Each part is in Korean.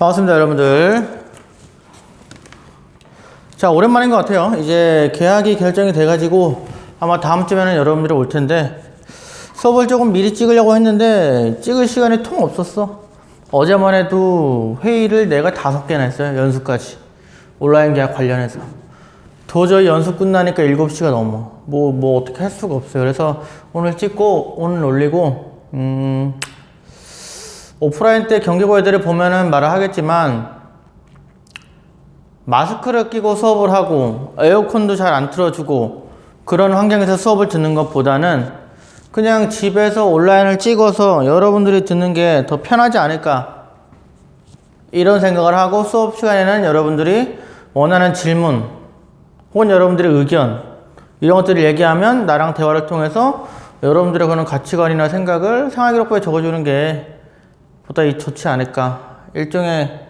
반갑습니다, 여러분들. 자, 오랜만인 것 같아요. 이제 계약이 결정이 돼가지고 아마 다음 주면은 여러분들이 올 텐데, 수업을 조금 미리 찍으려고 했는데 찍을 시간이 통 없었어. 어제만 해도 회의를 내가 5개나 했어요. 연수까지. 온라인 계약 관련해서. 도저히 연수 끝나니까 7시가 넘어. 뭐 어떻게 할 수가 없어요. 그래서 오늘 찍고 오늘 올리고, 오프라인 때 경기고 애들을 보면은 말을 하겠지만, 마스크를 끼고 수업을 하고 에어컨도 잘 안 틀어주고 그런 환경에서 수업을 듣는 것보다는 그냥 집에서 온라인을 찍어서 여러분들이 듣는 게 더 편하지 않을까, 이런 생각을 하고, 수업 시간에는 여러분들이 원하는 질문 혹은 여러분들의 의견, 이런 것들을 얘기하면 나랑 대화를 통해서 여러분들의 그런 가치관이나 생각을 생활기록부에 적어주는 게 보다 좋지 않을까. 일종의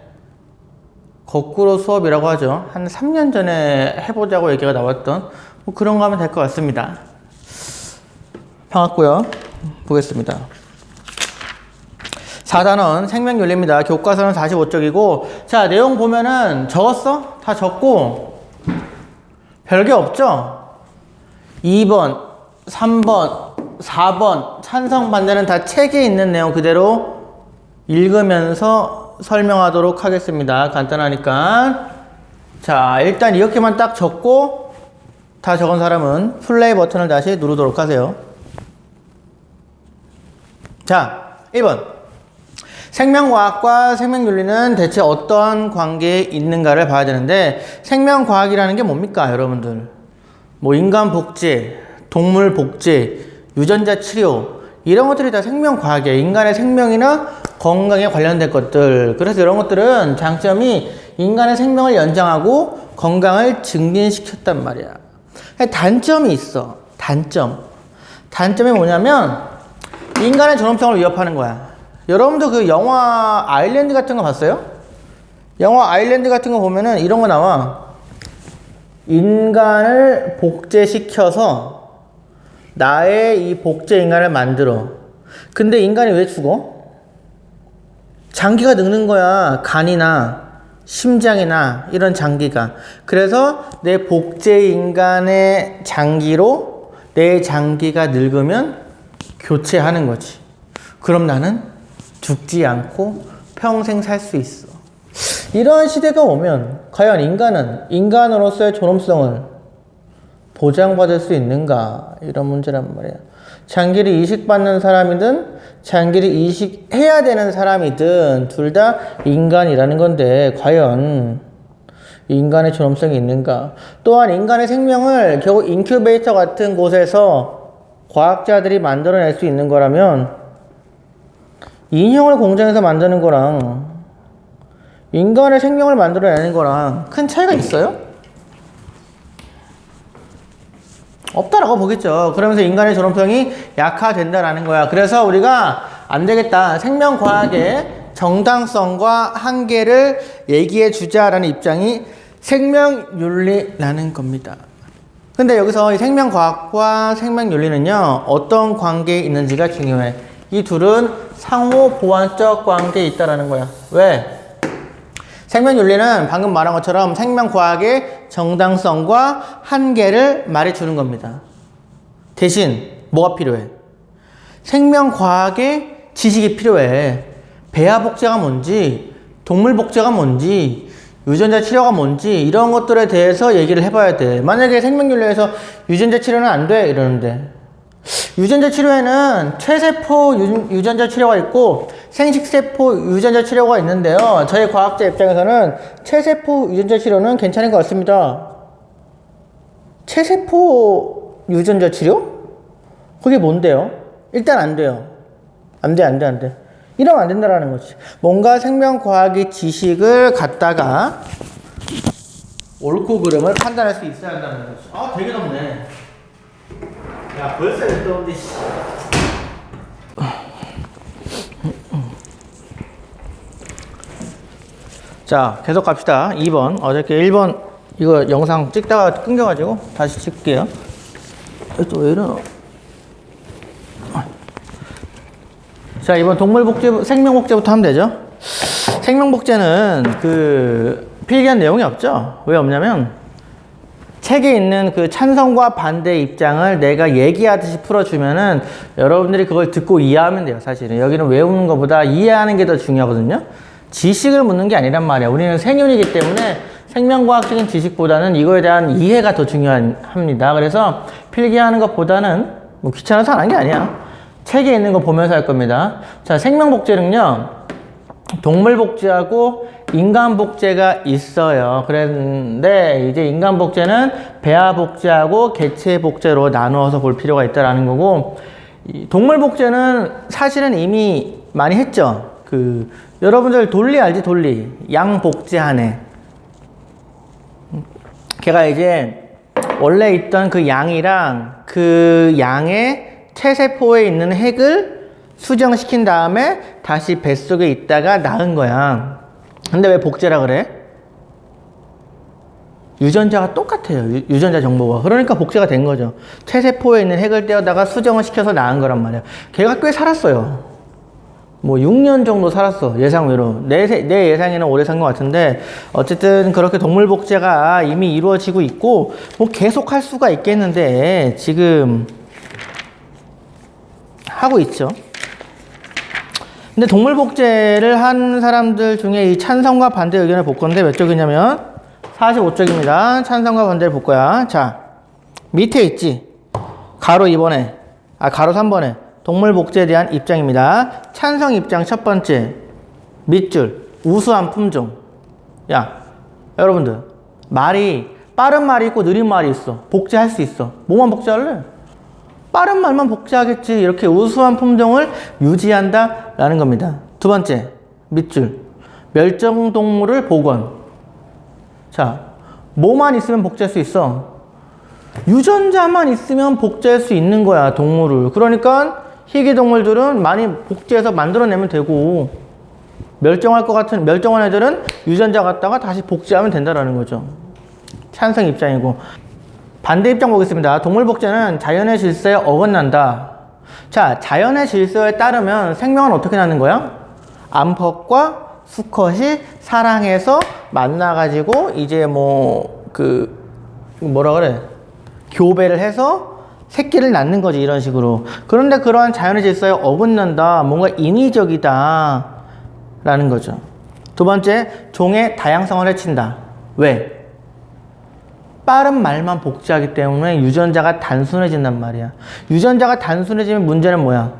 거꾸로 수업이라고 하죠. 한 3년 전에 해보자고 얘기가 나왔던 뭐 그런 거 하면 될 것 같습니다. 반갑고요. 보겠습니다. 4단원 생명윤리입니다. 교과서는 45쪽이고, 자, 내용 보면은 적었어? 다 적고 별게 없죠? 2번, 3번, 4번 찬성 반대는 다 책에 있는 내용 그대로 읽으면서 설명하도록 하겠습니다. 간단하니까. 자, 일단 이렇게만 딱 적고 다 적은 사람은 플레이 버튼을 다시 누르도록 하세요. 자, 1번. 생명과학과 생명윤리는 대체 어떤 관계에 있는가를 봐야 되는데, 생명과학이라는 게 뭡니까, 여러분들? 뭐 인간 복제, 동물 복제, 유전자 치료, 이런 것들이 다 생명과학이에요. 인간의 생명이나 건강에 관련된 것들. 그래서 이런 것들은 장점이 인간의 생명을 연장하고 건강을 증진시켰단 말이야. 단점이 있어. 단점이 뭐냐면 인간의 존엄성을 위협하는 거야. 여러분도 그 영화 아일랜드 같은 거 봤어요? 영화 아일랜드 같은 거 보면은 이런 거 나와. 인간을 복제시켜서 나의 이 복제 인간을 만들어. 근데 인간이 왜 죽어? 장기가 늙는 거야. 간이나 심장이나 이런 장기가. 그래서 내 복제 인간의 장기로 내 장기가 늙으면 교체하는 거지. 그럼 나는 죽지 않고 평생 살 수 있어. 이런 시대가 오면 과연 인간은 인간으로서의 존엄성을 보장받을 수 있는가, 이런 문제란 말이야. 장기를 이식받는 사람이든 장기를 이식해야 되는 사람이든 둘 다 인간이라는 건데, 과연 인간의 존엄성이 있는가. 또한 인간의 생명을 결국 인큐베이터 같은 곳에서 과학자들이 만들어낼 수 있는 거라면, 인형을 공장에서 만드는 거랑 인간의 생명을 만들어내는 거랑 큰 차이가 있어요? 없다라고 보겠죠. 그러면서 인간의 존엄성이 약화된다라는 거야. 그래서 우리가 안 되겠다, 생명과학의 정당성과 한계를 얘기해 주자라는 입장이 생명윤리라는 겁니다. 근데 여기서 이 생명과학과 생명윤리는요, 어떤 관계에 있는지가 중요해. 이 둘은 상호 보완적 관계에 있다라는 거야. 왜? 생명윤리는 방금 말한 것처럼 생명과학의 정당성과 한계를 말해주는 겁니다. 대신 뭐가 필요해? 생명과학의 지식이 필요해. 배아복제가 뭔지, 동물복제가 뭔지, 유전자 치료가 뭔지, 이런 것들에 대해서 얘기를 해봐야 돼. 만약에 생명윤리에서 유전자 치료는 안 돼 이러는데, 유전자 치료에는 최세포 유전자 치료가 있고 생식세포 유전자 치료가 있는데요, 저희 과학자 입장에서는 최세포 유전자 치료는 괜찮은 것 같습니다. 최세포 유전자 치료? 그게 뭔데요? 일단 안 돼요. 안 돼. 이러면 안 된다라는 거지. 뭔가 생명과학의 지식을 갖다가 옳고 그름을 판단할 수 있어야 한다는 거지. 아, 되게 덥네. 야, 벌써 몇 더운데, 씨. 자, 계속 갑시다. 2번. 어저께 1번 이거 영상 찍다가 끊겨가지고 다시 찍을게요. 또 왜 이러나? 자, 이번 동물복제, 생명복제부터 하면 되죠? 생명복제는 그 필기한 내용이 없죠. 왜 없냐면 책에 있는 그 찬성과 반대의 입장을 내가 얘기하듯이 풀어주면은 여러분들이 그걸 듣고 이해하면 돼요. 사실은 여기는 외우는 것보다 이해하는 게 더 중요하거든요. 지식을 묻는 게 아니란 말이야. 우리는 생윤이기 때문에 생명과학적인 지식보다는 이거에 대한 이해가 더 중요합니다. 그래서 필기하는 것보다는 뭐 귀찮아서 안 한 게 아니야. 책에 있는 거 보면서 할 겁니다. 자, 생명복제는요, 동물복제하고 인간복제가 있어요. 그런데 이제 인간복제는 배아복제하고 개체복제로 나누어서 볼 필요가 있다라는 거고, 이 동물복제는 사실은 이미 많이 했죠. 그 여러분들 돌리 알지? 돌리 양복제하네. 걔가 이제 원래 있던 그 양이랑 그 양의 체세포에 있는 핵을 수정시킨 다음에 다시 뱃속에 있다가 낳은 거야. 근데 왜 복제라 그래? 유전자가 똑같아요. 유전자 정보가. 그러니까 복제가 된 거죠. 체세포에 있는 핵을 떼어다가 수정을 시켜서 낳은 거란 말이야. 걔가 꽤 살았어요. 뭐 6년 정도 살았어. 예상외로. 내 예상에는 오래 산 것 같은데 어쨌든 그렇게 동물 복제가 이미 이루어지고 있고 뭐 계속 할 수가 있겠는데 지금 하고 있죠. 근데 동물 복제를 한 사람들 중에 이 찬성과 반대 의견을 볼 건데 몇 쪽이냐면 45쪽입니다. 찬성과 반대를 볼 거야. 자, 밑에 있지. 가로 2번에, 가로 3번에 동물 복제에 대한 입장입니다. 찬성 입장 첫 번째, 밑줄, 우수한 품종. 야, 여러분들, 빠른 말이 있고 느린 말이 있어. 복제할 수 있어. 뭐만 복제할래? 빠른 말만 복제하겠지. 이렇게 우수한 품종을 유지한다 라는 겁니다. 두 번째, 밑줄, 멸종동물을 복원. 자, 뭐만 있으면 복제할 수 있어? 유전자만 있으면 복제할 수 있는 거야, 동물을. 그러니까 희귀동물들은 많이 복제해서 만들어내면 되고, 멸종할 것 같은 멸종한 애들은 유전자 갖다가 다시 복제하면 된다라는 거죠. 찬성 입장이고. 반대 입장 보겠습니다. 동물 복제는 자연의 질서에 어긋난다. 자, 자연의 질서에 따르면 생명은 어떻게 나는 거야? 암컷과 수컷이 사랑해서 만나가지고 이제 뭐라 그래? 교배를 해서 새끼를 낳는 거지, 이런 식으로. 그런데 그러한 자연의 질서에 어긋난다. 뭔가 인위적이다. 라는 거죠. 두 번째, 종의 다양성을 해친다. 왜? 빠른 말만 복제하기 때문에 유전자가 단순해진단 말이야. 유전자가 단순해지면 문제는 뭐야?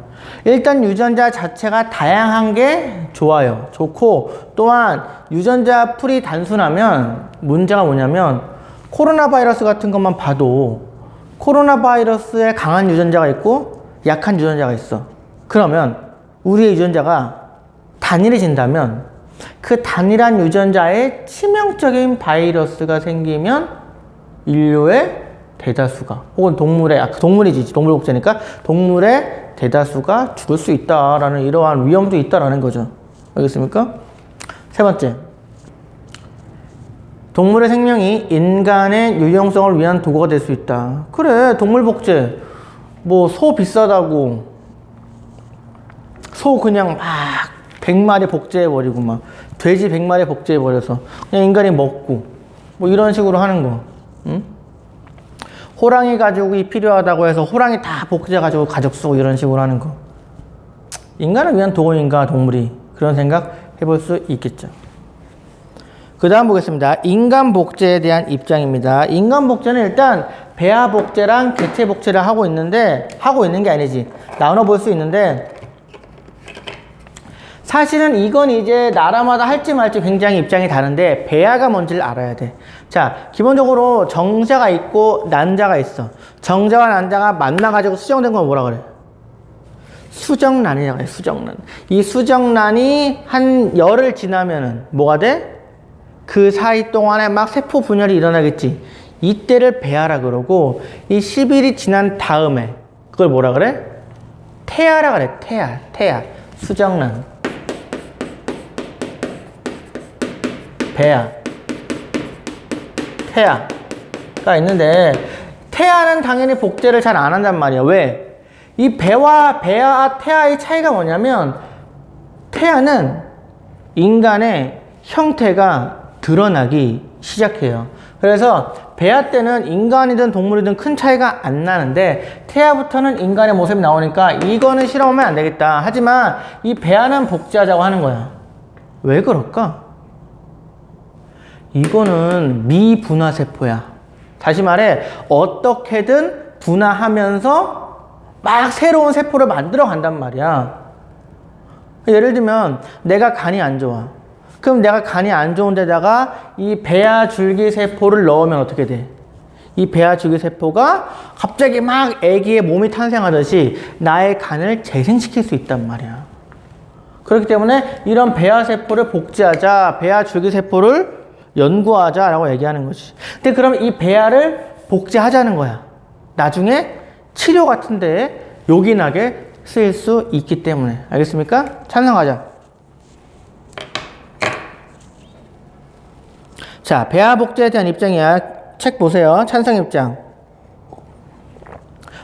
일단 유전자 자체가 다양한 게 좋아요. 좋고, 또한 유전자 풀이 단순하면 문제가 뭐냐면 코로나 바이러스 같은 것만 봐도 코로나 바이러스에 강한 유전자가 있고 약한 유전자가 있어. 그러면 우리의 유전자가 단일해진다면 그 단일한 유전자에 치명적인 바이러스가 생기면 인류의 대다수가, 혹은 동물이지, 동물 복제니까 동물의 대다수가 죽을 수 있다라는 이러한 위험도 있다라는 거죠. 알겠습니까? 세 번째, 동물의 생명이 인간의 유용성을 위한 도구가 될 수 있다. 그래, 동물 복제. 뭐 소 비싸다고 소 그냥 막 100마리 복제해버리고 막 돼지 100마리 복제해버려서 그냥 인간이 먹고 뭐 이런 식으로 하는 거. 응? 호랑이 가죽이 필요하다고 해서 호랑이 다 복제해가지고 가죽 쓰고 이런 식으로 하는 거. 인간을 위한 도구인가, 동물이? 그런 생각 해볼 수 있겠죠. 그 다음 보겠습니다. 인간 복제에 대한 입장입니다. 인간 복제는 일단 배아 복제랑 개체 복제를 하고 있는 게 아니지. 나눠 볼 수 있는데, 사실은 이건 이제 나라마다 할지 말지 굉장히 입장이 다른데, 배아가 뭔지를 알아야 돼. 자, 기본적으로 정자가 있고 난자가 있어. 정자와 난자가 만나가지고 수정된 건 뭐라 그래? 수정란이라고 해, 수정란. 이 수정란이 한 열흘 지나면은 뭐가 돼? 그 사이 동안에 막 세포 분열이 일어나겠지. 이때를 배아라 그러고, 이 10일이 지난 다음에 그걸 뭐라 그래? 태아라 그래. 태아. 수정란. 배아. 태아가 있는데, 태아는 당연히 복제를 잘 안 한단 말이야. 왜? 이 배와 태아의 차이가 뭐냐면, 태아는 인간의 형태가 드러나기 시작해요. 그래서 배아 때는 인간이든 동물이든 큰 차이가 안 나는데 태아부터는 인간의 모습이 나오니까 이거는 실험하면 안 되겠다. 하지만 이 배아는 복제하자고 하는 거야. 왜 그럴까? 이거는 미분화세포야. 다시 말해 어떻게든 분화하면서 막 새로운 세포를 만들어 간단 말이야. 예를 들면 내가 간이 안 좋아. 그럼 내가 간이 안 좋은 데다가 이 배아 줄기세포를 넣으면 어떻게 돼? 이 배아 줄기세포가 갑자기 막 아기의 몸이 탄생하듯이 나의 간을 재생시킬 수 있단 말이야. 그렇기 때문에 이런 배아세포를 복제하자, 배아 줄기세포를 연구하자라고 얘기하는 거지. 근데 그럼 이 배아를 복제하자는 거야. 나중에 치료 같은 데에 요긴하게 쓰일 수 있기 때문에. 알겠습니까? 찬성하자. 자, 배아 복제에 대한 입장이야. 책 보세요. 찬성 입장.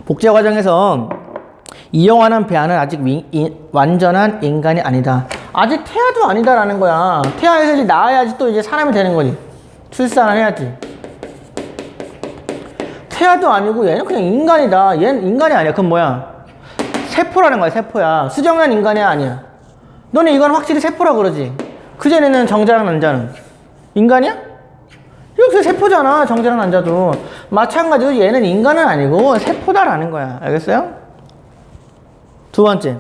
복제 과정에서 이용하는 배아는 아직 완전한 인간이 아니다. 아직 태아도 아니다라는 거야. 태아에서 이제 나아야지 또 이제 사람이 되는 거지. 출산을 해야지. 태아도 아니고 얘는 그냥 인간이다. 얘는 인간이 아니야. 그럼 뭐야? 세포라는 거야. 세포야. 수정란 인간이 아니야. 너네 이건 확실히 세포라 그러지. 그전에는 정자랑 난자는 인간이야? 이렇게 세포잖아. 정자랑 난자도. 마찬가지로 얘는 인간은 아니고 세포다라는 거야. 알겠어요? 두 번째,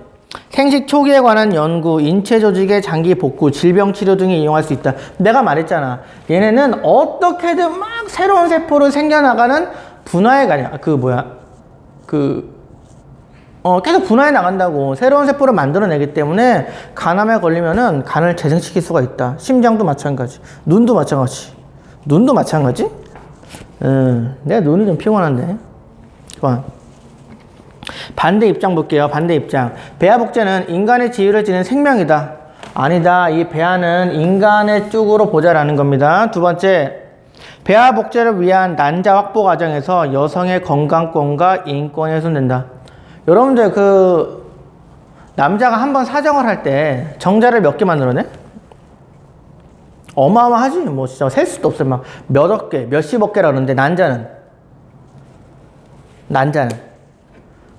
생식 초기에 관한 연구, 인체 조직의 장기 복구, 질병 치료 등에 이용할 수 있다. 내가 말했잖아. 얘네는 어떻게든 막 새로운 세포를 생겨나가는 분화에 가냐. 계속 분화해 나간다고. 새로운 세포를 만들어내기 때문에 간암에 걸리면은 간을 재생시킬 수가 있다. 심장도 마찬가지. 눈도 마찬가지. 눈도 마찬가지? 내 눈이 좀 피곤한데. 좋아. 반대 입장 볼게요. 반대 입장. 배아 복제는 인간의 지위를 지닌 생명이다. 아니다. 이 배아는 인간의 쪽으로 보자라는 겁니다. 두 번째, 배아 복제를 위한 난자 확보 과정에서 여성의 건강권과 인권이 훼손된다. 여러분들 남자가 한번 사정을 할 때 정자를 몇 개 만들어내? 어마어마하지. 뭐 진짜 셀 수도 없어요. 막 몇억 개, 몇십억 개라 그러는데 난자는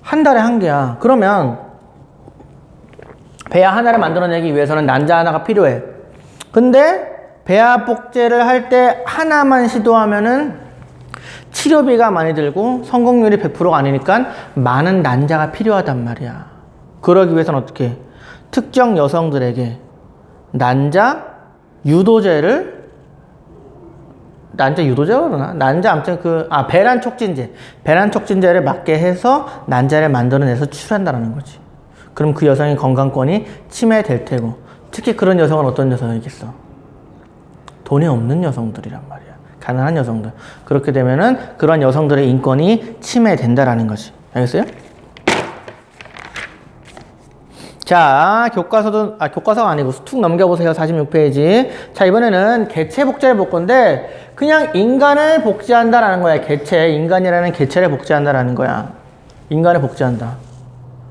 한 달에 한 개야. 그러면 배아 하나를 만들어내기 위해서는 난자 하나가 필요해. 근데 배아 복제를 할 때 하나만 시도하면은 치료비가 많이 들고 성공률이 100%가 아니니까 많은 난자가 필요하단 말이야. 그러기 위해서는 어떻게 해? 특정 여성들에게 난자 유도제를 그러나? 아무튼 배란 촉진제를 맞게 해서 난자를 만들어내서 추출한다는 거지. 그럼 그 여성의 건강권이 침해될 테고, 특히 그런 여성은 어떤 여성이겠어? 돈이 없는 여성들이란 말이야. 가난한 여성들. 그렇게 되면은 그런 여성들의 인권이 침해된다라는 거지. 알겠어요? 자, 교과서가 아니고 툭 넘겨보세요. 46페이지. 자, 이번에는 개체 복제를 볼 건데, 그냥 인간을 복제한다라는 거야. 인간이라는 개체를 복제한다라는 거야. 인간을 복제한다.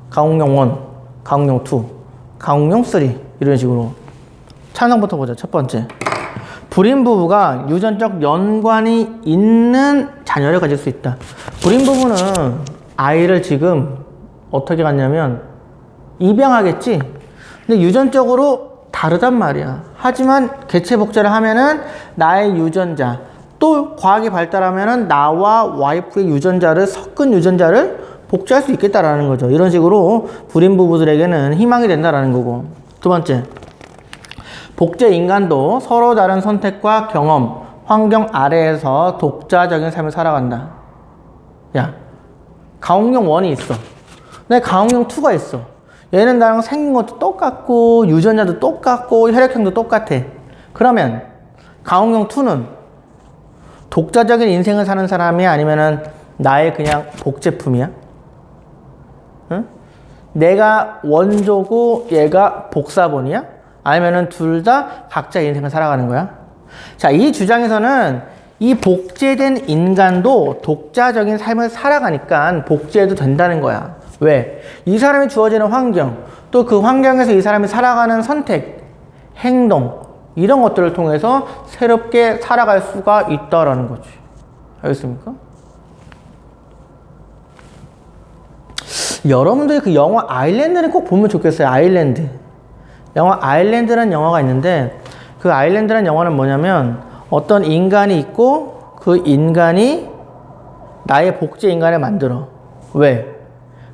가공용 1, 가공용 2, 가공용 3. 이런 식으로. 찬성부터 보자. 첫 번째. 불임 부부가 유전적 연관이 있는 자녀를 가질 수 있다. 불임 부부는 아이를 지금 어떻게 갖냐면 입양하겠지. 근데 유전적으로 다르단 말이야. 하지만 개체 복제를 하면은 나의 유전자, 또 과학이 발달하면은 나와 와이프의 유전자를 섞은 유전자를 복제할 수 있겠다라는 거죠. 이런 식으로 불임 부부들에게는 희망이 된다라는 거고. 두 번째, 복제 인간도 서로 다른 선택과 경험, 환경 아래에서 독자적인 삶을 살아간다. 야, 가공용 1이 있어. 근데 가공용 2가 있어. 얘는 나랑 생긴 것도 똑같고 유전자도 똑같고 혈액형도 똑같아. 그러면 가공용 2는 독자적인 인생을 사는 사람이 아니면은 나의 그냥 복제품이야? 응? 내가 원조고 얘가 복사본이야? 아니면은 둘 다 각자 인생을 살아가는 거야? 자, 이 주장에서는 이 복제된 인간도 독자적인 삶을 살아가니까 복제해도 된다는 거야. 왜? 이 사람이 주어지는 환경, 또 그 환경에서 이 사람이 살아가는 선택, 행동 이런 것들을 통해서 새롭게 살아갈 수가 있다라는 거지. 알겠습니까? 여러분들이 그 영화 아일랜드를 꼭 보면 좋겠어요. 아일랜드. 영화 아일랜드라는 영화가 있는데 그 아일랜드라는 영화는 뭐냐면 어떤 인간이 있고 그 인간이 나의 복제 인간을 만들어. 왜?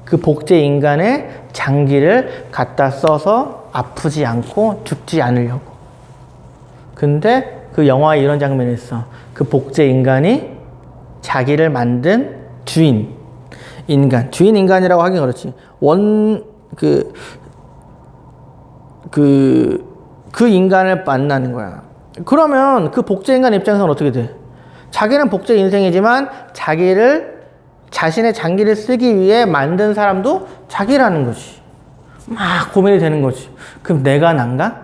그 복제 인간의 장기를 갖다 써서 아프지 않고 죽지 않으려고. 근데 그 영화에 이런 장면이 있어. 그 복제 인간이 자기를 만든 주인 인간이라고 하긴 그렇지. 그 인간을 만나는 거야. 그러면 그 복제 인간 입장에서는 어떻게 돼? 자기는 복제 인생이지만 자신의 장기를 쓰기 위해 만든 사람도 자기라는 거지. 막 고민이 되는 거지. 그럼 내가 난가?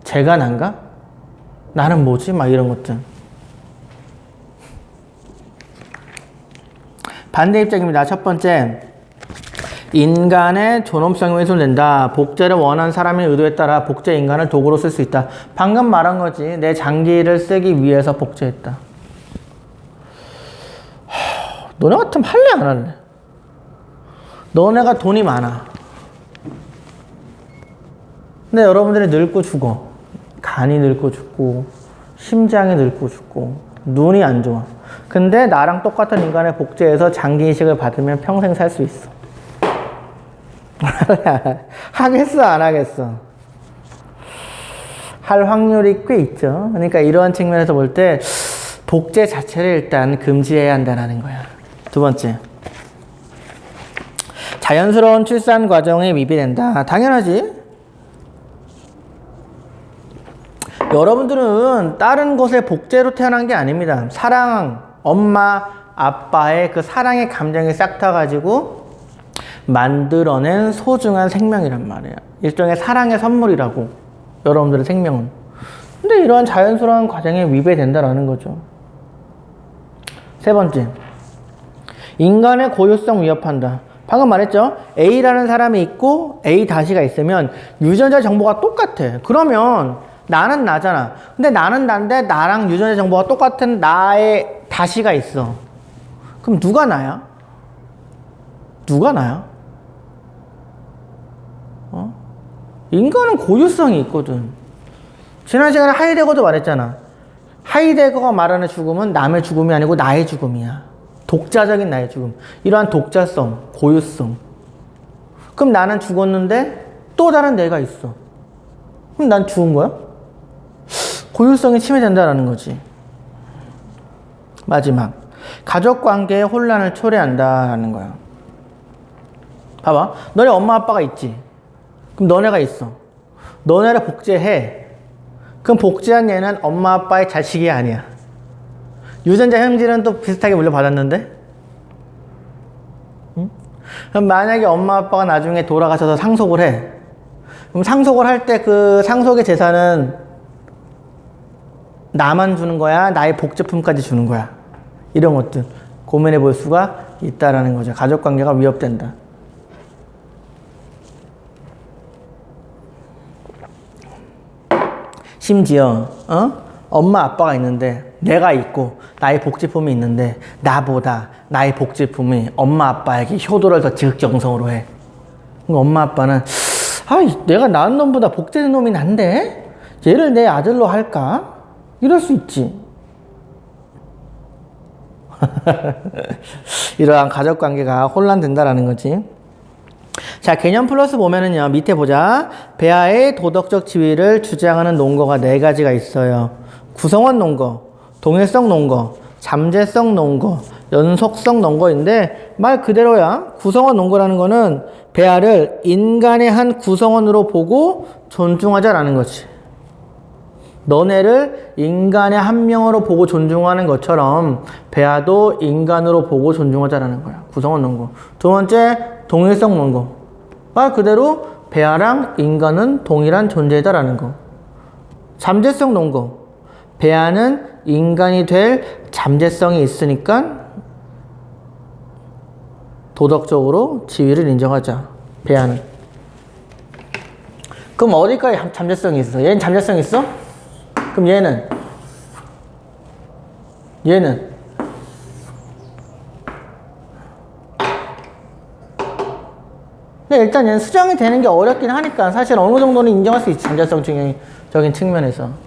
제가 난가? 나는 뭐지? 막 이런 것들. 반대 입장입니다. 첫 번째, 인간의 존엄성이 훼손된다. 복제를 원하는 사람의 의도에 따라 복제 인간을 도구로 쓸 수 있다. 방금 말한 거지. 내 장기를 쓰기 위해서 복제했다. 너네 같으면 할래 안 할래? 너네가 돈이 많아. 근데 여러분들이 늙고 죽어. 간이 늙고 죽고 심장이 늙고 죽고 눈이 안 좋아. 근데 나랑 똑같은 인간의 복제해서 장기 이식을 받으면 평생 살 수 있어. 하겠어 안 하겠어? 할 확률이 꽤 있죠. 그러니까 이러한 측면에서 볼 때 복제 자체를 일단 금지해야 한다는 거야. 두 번째, 자연스러운 출산 과정에 미비된다. 당연하지. 여러분들은 다른 곳에 복제로 태어난 게 아닙니다. 엄마 아빠의 그 사랑의 감정이 싹 타가지고 만들어낸 소중한 생명이란 말이에요. 일종의 사랑의 선물이라고, 여러분들의 생명은. 근데 이러한 자연스러운 과정에 위배된다라는 거죠. 세 번째, 인간의 고유성 위협한다. 방금 말했죠? A라는 사람이 있고 A-가 있으면 유전자 정보가 똑같아. 그러면 나는 나잖아. 근데 나는 난데 나랑 유전자 정보가 똑같은 나의 다시가 있어. 그럼 누가 나야? 인간은 고유성이 있거든. 지난 시간에 하이데거도 말했잖아. 하이데거가 말하는 죽음은 남의 죽음이 아니고 나의 죽음이야. 독자적인 나의 죽음. 이러한 독자성, 고유성. 그럼 나는 죽었는데 또 다른 내가 있어. 그럼 난 죽은 거야? 고유성이 침해된다라는 거지. 마지막, 가족관계에 혼란을 초래한다라는 거야. 봐봐, 너네 엄마 아빠가 있지. 그럼 너네가 있어. 너네를 복제해. 그럼 복제한 얘는 엄마 아빠의 자식이 아니야. 유전자 형질은 또 비슷하게 물려받았는데? 응? 그럼 만약에 엄마 아빠가 나중에 돌아가셔서 상속을 해. 그럼 상속을 할 때 그 상속의 재산은 나만 주는 거야? 나의 복제품까지 주는 거야? 이런 것들 고민해 볼 수가 있다라는 거죠. 가족관계가 위협된다. 심지어 엄마 아빠가 있는데 내가 있고 나의 복제품이 있는데 나보다 나의 복제품이 엄마 아빠에게 효도를 더 지극정성으로 해. 그럼 엄마 아빠는 내가 낳은 놈보다 복제된 놈이 난데 얘를 내 아들로 할까? 이럴 수 있지. 이러한 가족관계가 혼란된다라는 거지. 자, 개념 플러스 보면은요, 밑에 보자. 배아의 도덕적 지위를 주장하는 논거가 4가지가 있어요. 구성원 논거, 동일성 논거, 잠재성 논거, 연속성 논거인데 말 그대로야. 구성원 논거라는 거는 배아를 인간의 한 구성원으로 보고 존중하자라는 거지. 너네를 인간의 한 명으로 보고 존중하는 것처럼 배아도 인간으로 보고 존중하자라는 거야. 구성원 논거. 두 번째, 동일성 논거. 말 그대로 배아랑 인간은 동일한 존재다라는 거. 잠재성 논거. 배아는 인간이 될 잠재성이 있으니까 도덕적으로 지위를 인정하자. 배아는. 그럼 어디까지 잠재성이 있어? 얘는 잠재성 있어? 그럼 얘는? 근데 일단 얘는 수정이 되는 게 어렵긴 하니까 사실 어느 정도는 인정할 수 있지. 잠재성적인 측면에서.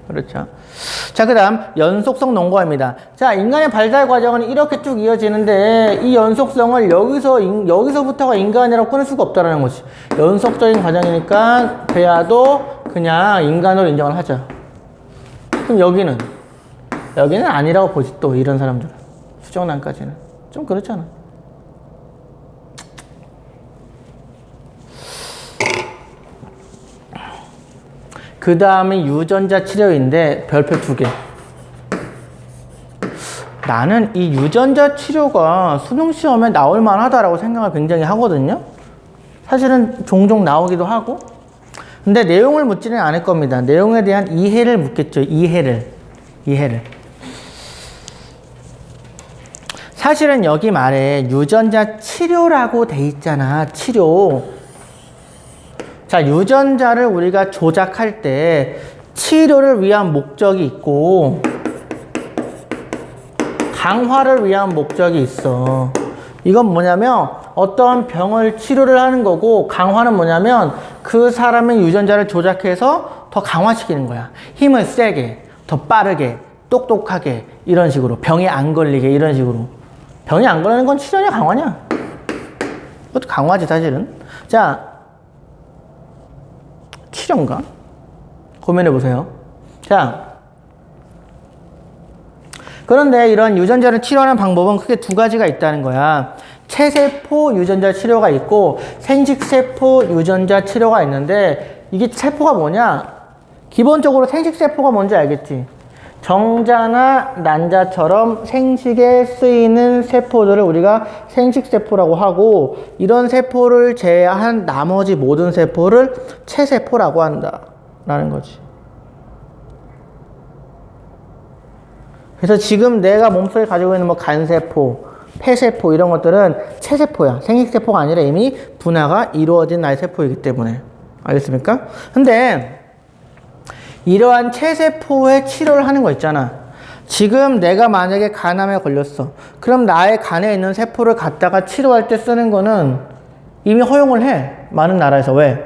그렇죠. 자, 그 다음 연속성 논거입니다. 자, 인간의 발달 과정은 이렇게 쭉 이어지는데 이 연속성을 여기서부터가 인간이라고 끊을 수가 없다는 거지. 연속적인 과정이니까 배아도 그냥 인간으로 인정을 하자. 그럼 여기는 아니라고 보지. 또 이런 사람들은 수정란까지는 좀 그렇잖아. 그 다음에 유전자 치료인데 별표 2개. 나는 이 유전자 치료가 수능시험에 나올 만하다라고 생각을 굉장히 하거든요. 사실은 종종 나오기도 하고. 근데 내용을 묻지는 않을 겁니다. 내용에 대한 이해를 묻겠죠. 이해를. 사실은 여기 말에 유전자 치료라고 돼 있잖아. 치료. 자, 유전자를 우리가 조작할 때 치료를 위한 목적이 있고 강화를 위한 목적이 있어. 이건 뭐냐면 어떤 병을 치료를 하는 거고, 강화는 뭐냐면 그 사람의 유전자를 조작해서 더 강화시키는 거야. 힘을 세게, 더 빠르게, 똑똑하게, 이런 식으로. 병에 안 걸리게, 이런 식으로. 병이 안 걸리는 건 치료냐 강화냐? 그것도 강화지 사실은. 자, 치료인가? 고민해 보세요. 자, 그런데 이런 유전자를 치료하는 방법은 크게 2가지가 있다는 거야. 체세포 유전자 치료가 있고 생식세포 유전자 치료가 있는데, 이게 세포가 뭐냐? 기본적으로 생식세포가 뭔지 알겠지? 정자나 난자처럼 생식에 쓰이는 세포들을 우리가 생식세포라고 하고, 이런 세포를 제외한 나머지 모든 세포를 체세포라고 한다라는 거지. 그래서 지금 내가 몸속에 가지고 있는 뭐 간세포, 폐세포 이런 것들은 체세포야. 생식세포가 아니라 이미 분화가 이루어진 나의 세포이기 때문에. 알겠습니까? 근데 이러한 체세포의 치료를 하는 거 있잖아. 지금 내가 만약에 간암에 걸렸어. 그럼 나의 간에 있는 세포를 갖다가 치료할 때 쓰는 거는 이미 허용을 해. 많은 나라에서. 왜?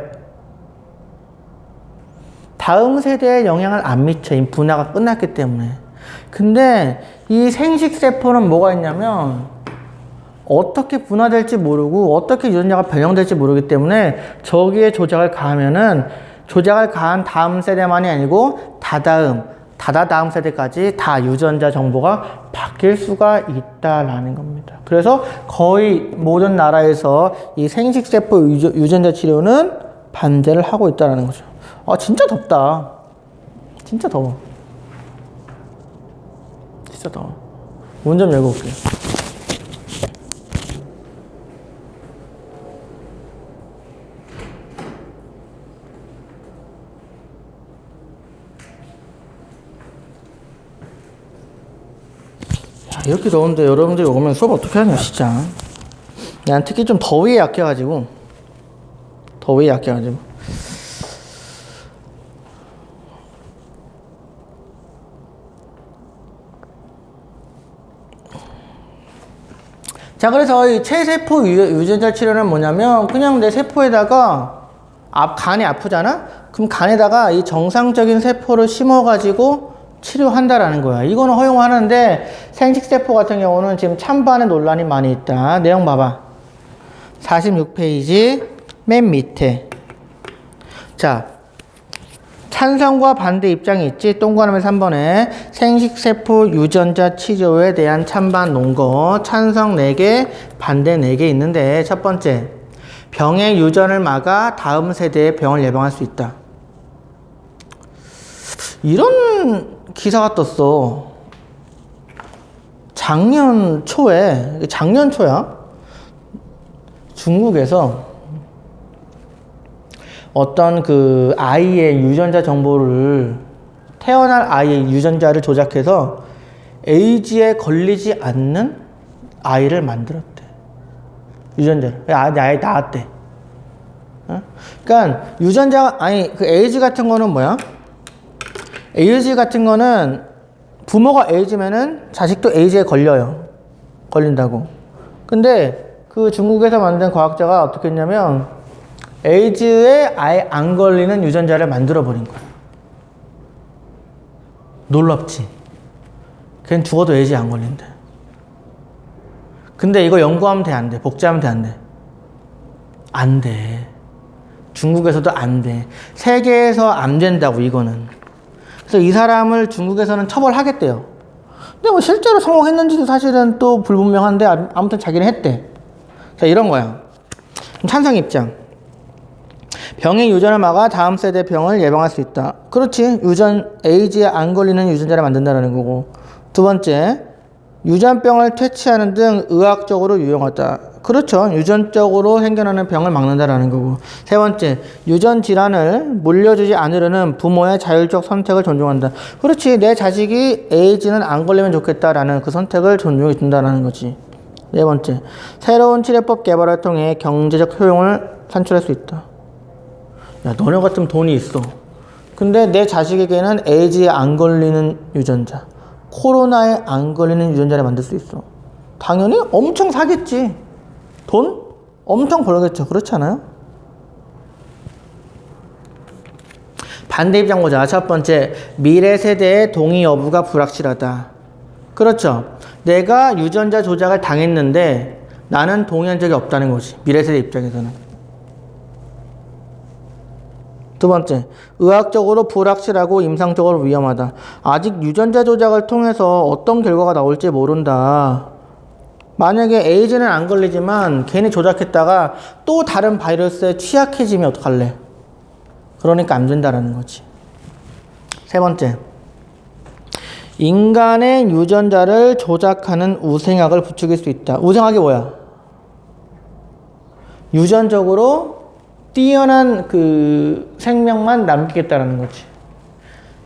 다음 세대에 영향을 안 미쳐. 이미 분화가 끝났기 때문에. 근데 이 생식세포는 뭐가 있냐면 어떻게 분화될지 모르고 어떻게 유전자가 변형될지 모르기 때문에 저기에 조작을 가하면은 조작을 가한 다음 세대만이 아니고 다다음 세대까지 다 유전자 정보가 바뀔 수가 있다라는 겁니다. 그래서 거의 모든 나라에서 이 생식세포 유전자 치료는 반대를 하고 있다는 거죠. 아, 진짜 덥다. 진짜 더워. 진짜 더워. 문 좀 열고 올게요. 이렇게 더운데 여러분들이 오면 수업 어떻게 하냐 진짜. 난 특히 좀 더위에 약해가지고. 자, 그래서 이 체세포 유전자 치료는 뭐냐면 그냥 내 세포에다가 간이 아프잖아? 그럼 간에다가 이 정상적인 세포를 심어가지고 치료한다라는 거야. 이거는 허용하는데 생식세포 같은 경우는 지금 찬반의 논란이 많이 있다. 내용 봐봐. 46페이지 맨 밑에. 자, 찬성과 반대 입장이 있지. 동그라미 3번에 생식세포 유전자 치료에 대한 찬반 논거. 찬성 4개, 반대 4개 있는데, 첫 번째, 병의 유전을 막아 다음 세대의 병을 예방할 수 있다. 이런 기사가 떴어. 작년 초야. 중국에서 어떤 그 아이의 유전자 정보를, 태어날 아이의 유전자를 조작해서 에이즈에 걸리지 않는 아이를 만들었대. 유전자를. 아이 낳았대. 어? 그러니까 유전자 아니 그 에이즈 같은 거는 뭐야? 에이즈 같은 거는 부모가 에이즈면은 자식도 에이즈에 걸린다고. 근데 그 중국에서 만든 과학자가 어떻게 했냐면 에이즈에 아예 안 걸리는 유전자를 만들어 버린 거야. 놀랍지? 걔는 죽어도 에이즈에 안 걸린대. 근데 이거 연구하면 돼, 안 돼? 복제하면 돼, 안 돼? 안 돼. 중국에서도 안 돼. 세계에서 안 된다고, 이거는. 그래서 이 사람을 중국에서는 처벌하겠대요. 근데 뭐 실제로 성공했는지도 사실은 또 불분명한데 아무튼 자기는 했대. 자, 이런 거야. 찬성 입장. 병의 유전을 막아 다음 세대 병을 예방할 수 있다. 그렇지. 에이즈에 안 걸리는 유전자를 만든다는 거고. 두 번째, 유전병을 퇴치하는 등 의학적으로 유용하다. 그렇죠. 유전적으로 생겨나는 병을 막는다라는 거고. 세 번째, 유전 질환을 물려주지 않으려는 부모의 자율적 선택을 존중한다. 그렇지. 내 자식이 에이즈는 안 걸리면 좋겠다라는 그 선택을 존중해 준다라는 거지. 네 번째, 새로운 치료법 개발을 통해 경제적 효용을 산출할 수 있다. 야, 너네 같으면 돈이 있어. 근데 내 자식에게는 에이즈에 안 걸리는 유전자, 코로나에 안 걸리는 유전자를 만들 수 있어. 당연히 엄청 사겠지. 돈 엄청 벌겠죠. 그렇지 않아요? 반대 입장 보자. 첫 번째, 미래 세대의 동의 여부가 불확실하다. 그렇죠. 내가 유전자 조작을 당했는데 나는 동의한 적이 없다는 거지. 미래 세대 입장에서는. 두 번째, 의학적으로 불확실하고 임상적으로 위험하다. 아직 유전자 조작을 통해서 어떤 결과가 나올지 모른다. 만약에 에이즈는 안 걸리지만 괜히 조작했다가 또 다른 바이러스에 취약해지면 어떡할래? 그러니까 안 된다라는 거지. 세 번째, 인간의 유전자를 조작하는 우생학을 부추길 수 있다. 우생학이 뭐야? 유전적으로 뛰어난 그 생명만 남기겠다라는 거지.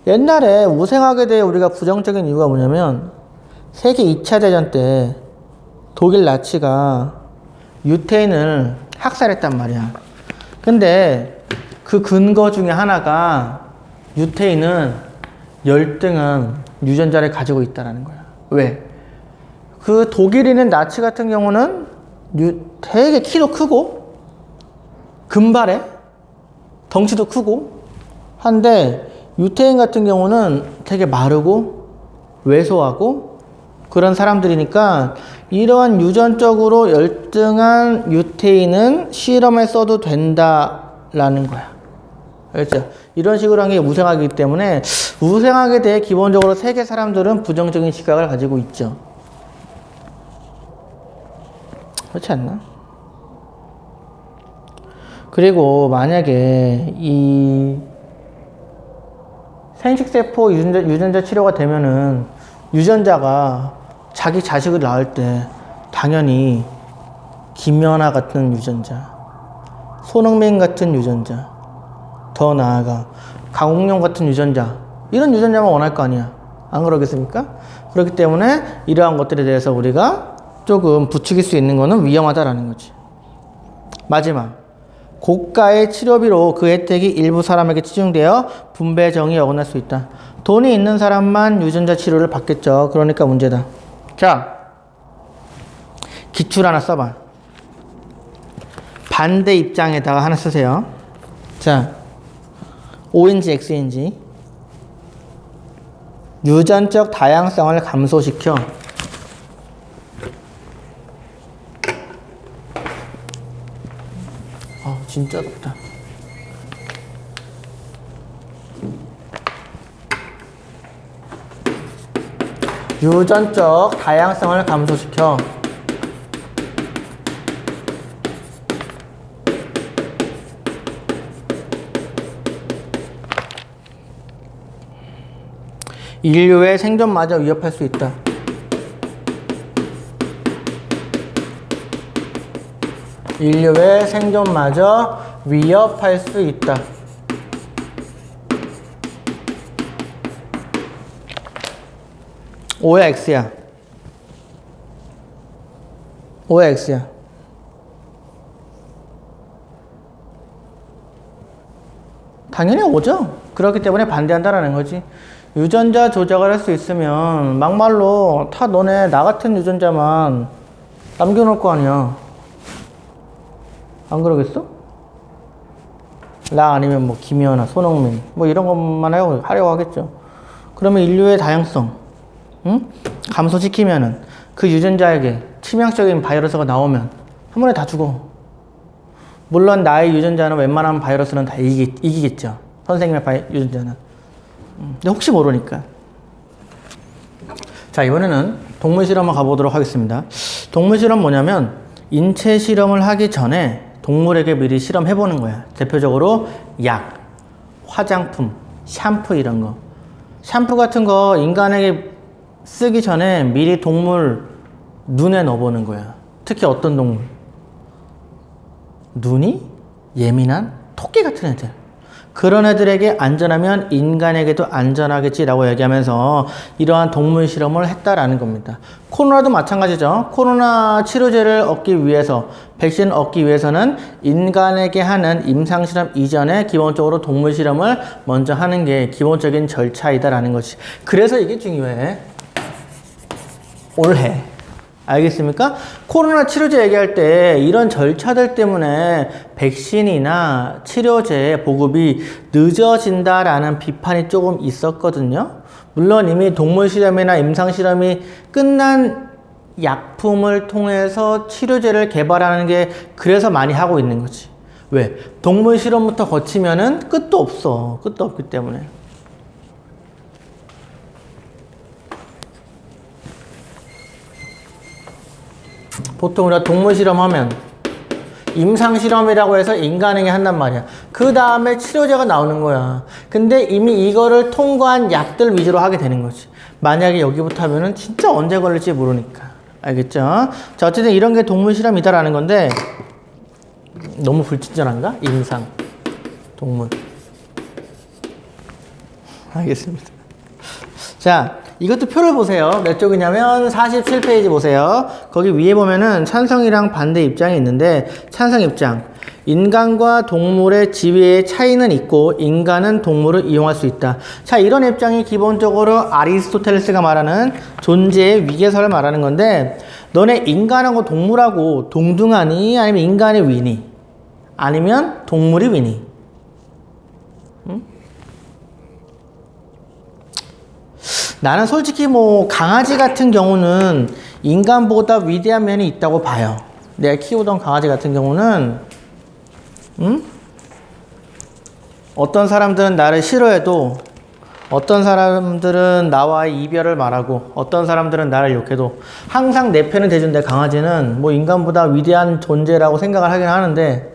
옛날에 우생학에 대해 우리가 부정적인 이유가 뭐냐면 세계 2차 대전 때 독일 나치가 유태인을 학살했단 말이야. 근데 그 근거 중에 하나가 유태인은 열등한 유전자를 가지고 있다는 거야. 왜? 그 독일인은 나치 같은 경우는 되게 키도 크고 금발에 덩치도 크고 한데 유태인 같은 경우는 되게 마르고 왜소하고 그런 사람들이니까 이러한 유전적으로 열등한 유태인은 실험에 써도 된다라는 거야. 알겠죠? 이런 식으로 한 게 우생학이기 때문에 우생학에 대해 기본적으로 세계 사람들은 부정적인 시각을 가지고 있죠. 그렇지 않나? 그리고 만약에 이 생식세포 유전자 치료가 되면은 유전자가 자기 자식을 낳을 때 당연히 김연아 같은 유전자, 손흥민 같은 유전자, 더 나아가 강홍룡 같은 유전자, 이런 유전자만 원할 거 아니야. 안 그러겠습니까? 그렇기 때문에 이러한 것들에 대해서 우리가 조금 부추길 수 있는 거는 위험하다라는 거지. 마지막, 고가의 치료비로 그 혜택이 일부 사람에게 치중되어 분배 정의에 어긋날 수 있다. 돈이 있는 사람만 유전자 치료를 받겠죠. 그러니까 문제다. 자, 기출 하나 써봐. 반대 입장에다가 하나 쓰세요. 자, O인지 X인지 유전적 다양성을 감소시켜 진짜 덥다. 유전적 다양성을 감소시켜 인류의 생존마저 위협할 수 있다. 인류의 생존마저 위협할 수 있다. O야 X야? O야 X야? 당연히 오죠. 그렇기 때문에 반대한다라는 거지. 유전자 조작을 할 수 있으면 막말로 다 너네 나 같은 유전자만 남겨놓을 거 아니야. 안 그러겠어? 나 아니면 뭐 김연아, 손흥민 뭐 이런 것만 하려고 하겠죠. 그러면 인류의 다양성 감소시키면은 그 유전자에게 치명적인 바이러스가 나오면 한 번에 다 죽어. 물론 나의 유전자는 웬만하면 바이러스는 다 이기겠죠. 선생님의 유전자는. 근데 혹시 모르니까. 자, 이번에는 동물 실험을 가보도록 하겠습니다. 동물 실험 뭐냐면 인체 실험을 하기 전에 동물에게 미리 실험해보는 거야. 대표적으로 약, 화장품, 샴푸 이런 거. 샴푸 같은 거 인간에게 쓰기 전에 미리 동물 눈에 넣어보는 거야. 특히 어떤 동물? 눈이 예민한 토끼 같은 애들. 그런 애들에게 안전하면 인간에게도 안전하겠지라고 얘기하면서 이러한 동물 실험을 했다라는 겁니다. 코로나도 마찬가지죠. 코로나 치료제를 얻기 위해서, 백신을 얻기 위해서는 인간에게 하는 임상실험 이전에 기본적으로 동물 실험을 먼저 하는 게 기본적인 절차이다라는 것이. 그래서 이게 중요해. 올해. 알겠습니까? 코로나 치료제 얘기할 때 이런 절차들 때문에 백신이나 치료제 보급이 늦어진다라는 비판이 조금 있었거든요. 물론 이미 동물 실험이나 임상 실험이 끝난 약품을 통해서 치료제를 개발하는 게 그래서 많이 하고 있는 거지. 왜? 동물 실험부터 거치면은 끝도 없어. 끝도 없기 때문에. 보통 우리가 동물 실험하면 임상 실험이라고 해서 인간에게 한단 말이야. 그 다음에 치료제가 나오는 거야. 근데 이미 이거를 통과한 약들 위주로 하게 되는 거지. 만약에 여기부터 하면은 진짜 언제 걸릴지 모르니까. 알겠죠? 자, 어쨌든 이런 게 동물 실험이다라는 건데 너무 불친절한가? 임상 동물. 알겠습니다. 자, 이것도 표를 보세요. 몇 쪽이냐면 47페이지 보세요. 거기 위에 보면은 찬성이랑 반대 입장이 있는데 찬성 입장. 인간과 동물의 지위의 차이는 있고 인간은 동물을 이용할 수 있다. 자, 이런 입장이 기본적으로 아리스토텔레스가 말하는 존재의 위계설을 말하는 건데 너네 인간하고 동물하고 동등하니? 아니면 인간이 위니? 아니면 동물이 위니? 응? 나는 솔직히 뭐 강아지 같은 경우는 인간보다 위대한 면이 있다고 봐요. 내가 키우던 강아지 같은 경우는 어떤 사람들은 나를 싫어해도 어떤 사람들은 나와의 이별을 말하고 어떤 사람들은 나를 욕해도 항상 내 편을 대준 내 강아지는 뭐 인간보다 위대한 존재라고 생각을 하긴 하는데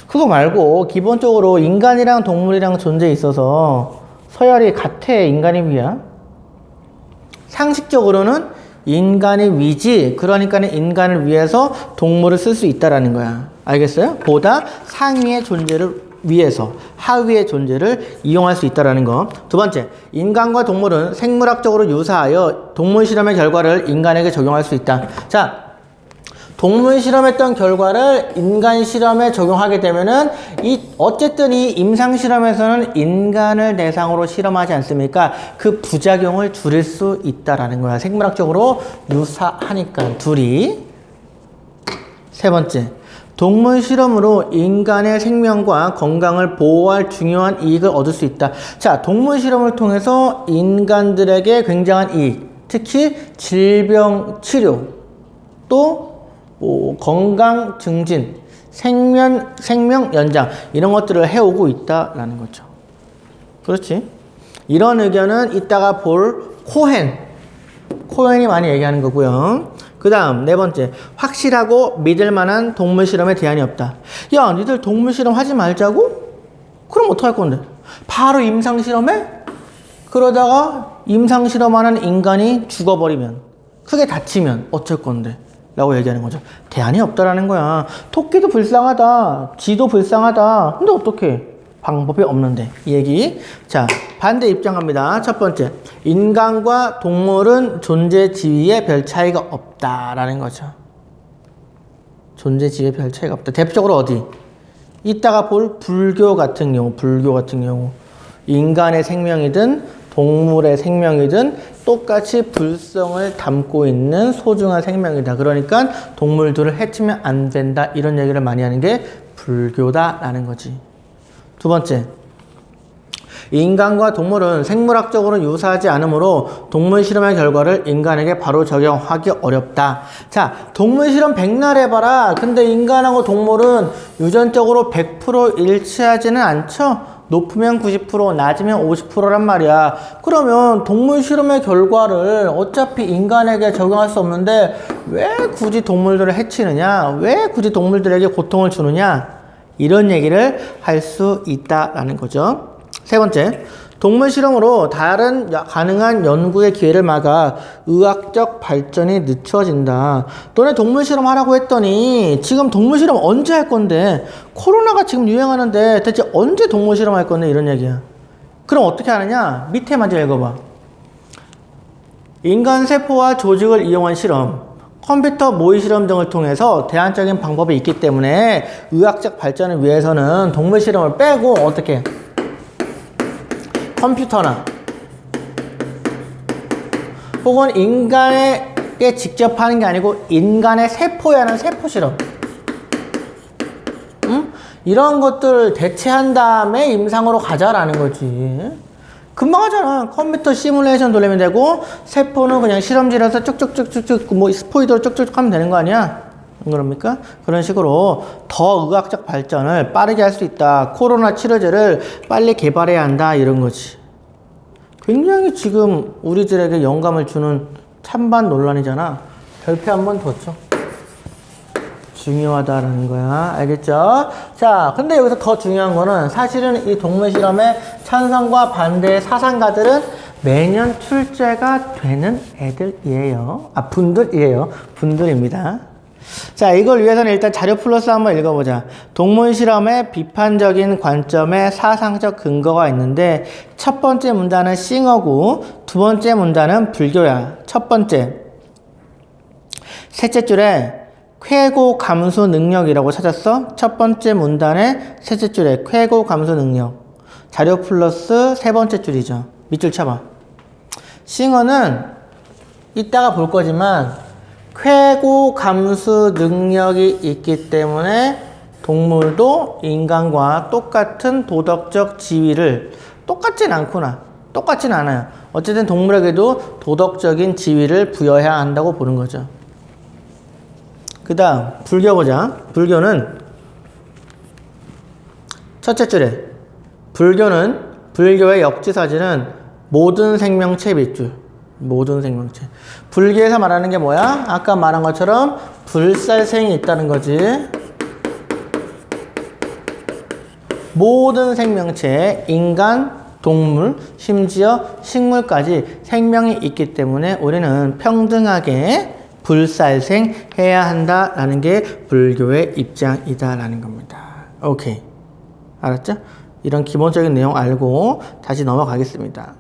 그거 말고 기본적으로 인간이랑 동물이랑 존재에 있어서 서열이 같아. 인간이 위야. 상식적으로는 인간의 위지, 그러니까는 인간을 위해서 동물을 쓸 수 있다라는 거야. 알겠어요? 보다 상위의 존재를 위해서 하위의 존재를 이용할 수 있다라는 거. 두 번째, 인간과 동물은 생물학적으로 유사하여 동물 실험의 결과를 인간에게 적용할 수 있다. 자, 동물 실험했던 결과를 인간 실험에 적용하게 되면은 어쨌든 이 임상 실험에서는 인간을 대상으로 실험하지 않습니까? 그 부작용을 줄일 수 있다라는 거야. 생물학적으로 유사하니까 둘이. 세 번째, 동물 실험으로 인간의 생명과 건강을 보호할 중요한 이익을 얻을 수 있다. 자, 동물 실험을 통해서 인간들에게 굉장한 이익, 특히 질병 치료, 또 건강 증진, 생명 연장 이런 것들을 해오고 있다라는 거죠. 그렇지? 이런 의견은 이따가 볼 코헨이 많이 얘기하는 거고요. 그 다음 네 번째, 확실하고 믿을 만한 동물 실험에 대안이 없다. 야, 니들 동물 실험 하지 말자고? 그럼 어떡할 건데? 바로 임상 실험해? 그러다가 임상 실험하는 인간이 죽어버리면, 크게 다치면 어쩔 건데? 라고 얘기하는 거죠. 대안이 없다라는 거야. 토끼도 불쌍하다. 쥐도 불쌍하다. 근데 어떡해? 방법이 없는데. 이 얘기. 자, 반대 입장 갑니다. 첫 번째. 인간과 동물은 존재 지위에 별 차이가 없다라는 거죠. 존재 지위에 별 차이가 없다. 대표적으로 어디? 이따가 볼 불교 같은 경우 인간의 생명이든 동물의 생명이든 똑같이 불성을 담고 있는 소중한 생명이다. 그러니까 동물들을 해치면 안 된다. 이런 얘기를 많이 하는 게 불교다라는 거지. 두 번째, 인간과 동물은 생물학적으로 유사하지 않으므로 동물 실험의 결과를 인간에게 바로 적용하기 어렵다. 자, 동물 실험 백날 해봐라. 근데 인간하고 동물은 유전적으로 100% 일치하지는 않죠? 높으면 90%, 낮으면 50%란 말이야. 그러면 동물 실험의 결과를 어차피 인간에게 적용할 수 없는데 왜 굳이 동물들을 해치느냐? 왜 굳이 동물들에게 고통을 주느냐? 이런 얘기를 할 수 있다라는 거죠. 세 번째, 동물 실험으로 다른 가능한 연구의 기회를 막아 의학적 발전이 늦춰진다. 너네 동물 실험 하라고 했더니 지금 동물 실험 언제 할 건데? 코로나가 지금 유행하는데 대체 언제 동물 실험 할 건데? 이런 얘기야. 그럼 어떻게 하느냐? 밑에 먼저 읽어봐. 인간 세포와 조직을 이용한 실험, 컴퓨터 모의 실험 등을 통해서 대안적인 방법이 있기 때문에 의학적 발전을 위해서는 동물 실험을 빼고 어떻게 컴퓨터나 혹은 인간에게 직접 하는 게 아니고 인간의 세포에 하는 세포 실험, 이런 것들을 대체한 다음에 임상으로 가자라는 거지. 금방 하잖아. 컴퓨터 시뮬레이션 돌리면 되고 세포는 그냥 실험실에서 쭉쭉쭉쭉쭉 뭐 스포이드로 쭉쭉 하면 되는 거 아니야? 안 그럽니까? 그런 식으로 더 의학적 발전을 빠르게 할 수 있다. 코로나 치료제를 빨리 개발해야 한다. 이런 거지. 굉장히 지금 우리들에게 영감을 주는 찬반 논란이잖아. 별표 한번 뒀죠. 중요하다라는 거야. 알겠죠? 자, 근데 여기서 더 중요한 거는 사실은 이 동물 실험의 찬성과 반대의 사상가들은 매년 출제가 되는 애들이에요. 분들입니다. 자, 이걸 위해서는 일단 자료 플러스 한번 읽어보자. 동물 실험의 비판적인 관점의 사상적 근거가 있는데 첫 번째 문단은 싱어고 두 번째 문단은 불교야. 첫 번째, 셋째 줄에 쾌고 감수 능력이라고 찾았어? 첫 번째 문단의 셋째 줄에 쾌고 감수 능력. 자료 플러스 세 번째 줄이죠. 밑줄 쳐봐. 싱어는 이따가 볼 거지만 쾌고 감수 능력이 있기 때문에 동물도 인간과 똑같은 도덕적 지위를, 똑같진 않아요. 어쨌든 동물에게도 도덕적인 지위를 부여해야 한다고 보는 거죠. 그 다음 불교 보자. 불교는 첫째 줄에 불교의 역지사지는 모든 생명체 밑줄. 모든 생명체. 불교에서 말하는 게 뭐야? 아까 말한 것처럼 불살생이 있다는 거지. 모든 생명체, 인간, 동물, 심지어 식물까지 생명이 있기 때문에 우리는 평등하게 불살생해야 한다라는 게 불교의 입장이다라는 겁니다. 오케이. 알았죠? 이런 기본적인 내용 알고 다시 넘어가겠습니다.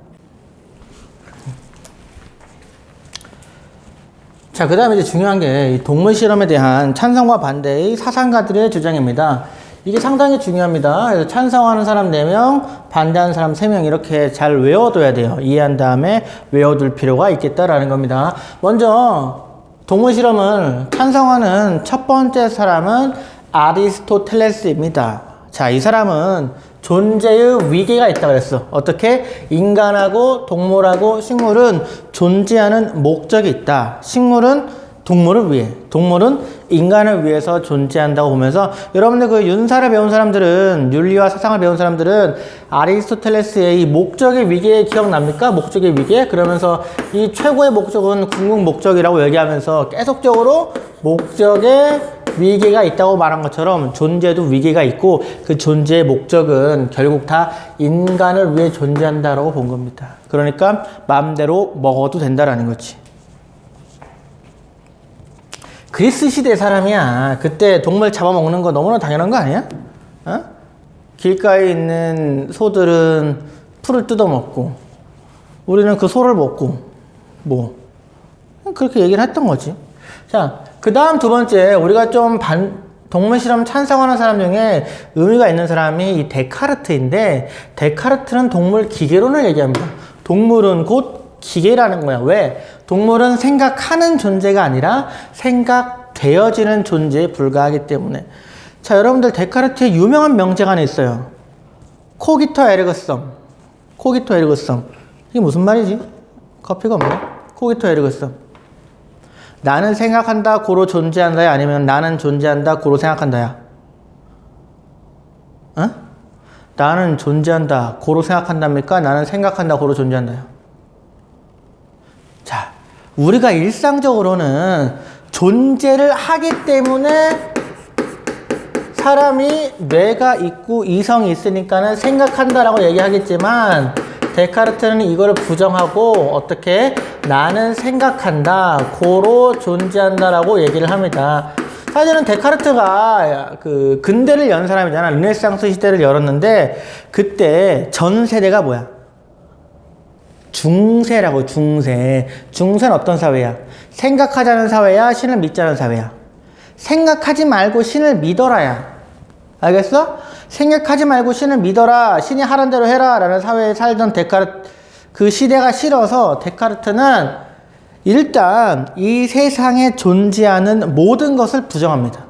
자, 그 다음에 이제 중요한 게 이 동물 실험에 대한 찬성과 반대의 사상가들의 주장입니다. 이게 상당히 중요합니다. 그래서 찬성하는 사람 4명, 반대하는 사람 3명 이렇게 잘 외워둬야 돼요. 이해한 다음에 외워둘 필요가 있겠다라는 겁니다. 먼저 동물 실험을 찬성하는 첫 번째 사람은 아리스토텔레스입니다. 자, 이 사람은 존재의 위계가 있다고 했어. 어떻게? 인간하고 동물하고 식물은 존재하는 목적이 있다. 식물은 동물을 위해, 동물은 인간을 위해서 존재한다고 보면서, 여러분들 그 윤사를 배운 사람들은, 윤리와 사상을 배운 사람들은 아리스토텔레스의 이 목적의 위계 기억납니까? 목적의 위계? 그러면서 이 최고의 목적은 궁극 목적이라고 얘기하면서 계속적으로 목적의 위계가 있다고 말한 것처럼 존재도 위계가 있고 그 존재의 목적은 결국 다 인간을 위해 존재한다라고 본 겁니다. 그러니까 마음대로 먹어도 된다라는 거지. 그리스 시대 사람이야. 그때 동물 잡아먹는 거 너무나 당연한 거 아니야? 어? 길가에 있는 소들은 풀을 뜯어먹고 우리는 그 소를 먹고 뭐 그렇게 얘기를 했던 거지. 자, 그 다음 두 번째, 우리가 좀 동물 실험 찬성하는 사람 중에 의미가 있는 사람이 이 데카르트인데, 데카르트는 동물 기계론을 얘기합니다. 동물은 곧 기계라는 거야. 왜? 동물은 생각하는 존재가 아니라 생각되어지는 존재에 불과하기 때문에. 자, 여러분들 데카르트의 유명한 명제가 하나 있어요. 코기터 에르거썸. 코기터 에르거썸. 이게 무슨 말이지? 커피가 없네. 코기터 에르거썸. 나는 생각한다, 고로 존재한다야? 아니면 나는 존재한다, 고로 생각한다야? 어? 나는 존재한다, 고로 생각한답니까? 나는 생각한다, 고로 존재한다요? 자, 우리가 일상적으로는 존재를 하기 때문에 사람이 뇌가 있고 이성이 있으니까는 생각한다라고 얘기하겠지만, 데카르트는 이거를 부정하고 어떻게 나는 생각한다, 고로 존재한다라고 얘기를 합니다. 사실은 데카르트가 그 근대를 연 사람이잖아. 르네상스 시대를 열었는데 그때 전 세대가 뭐야? 중세라고. 중세. 중세는 어떤 사회야? 생각하자는 사회야? 신을 믿자는 사회야? 생각하지 말고 신을 믿어라야. 알겠어? 생각하지 말고 신을 믿어라, 신이 하란 대로 해라 라는 사회에 살던 데카르트, 그 시대가 싫어서 데카르트는 일단 이 세상에 존재하는 모든 것을 부정합니다.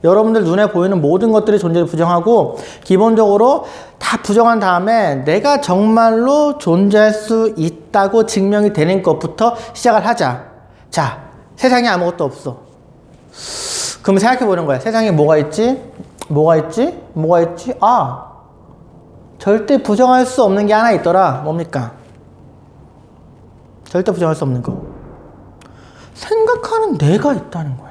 여러분들 눈에 보이는 모든 것들의 존재를 부정하고, 기본적으로 다 부정한 다음에 내가 정말로 존재할 수 있다고 증명이 되는 것부터 시작을 하자. 자, 세상에 아무것도 없어. 그럼 생각해 보는 거야. 세상에 뭐가 있지? 뭐가 있지? 뭐가 있지? 아, 절대 부정할 수 없는 게 하나 있더라. 뭡니까? 절대 부정할 수 없는 거. 생각하는 내가 있다는 거야.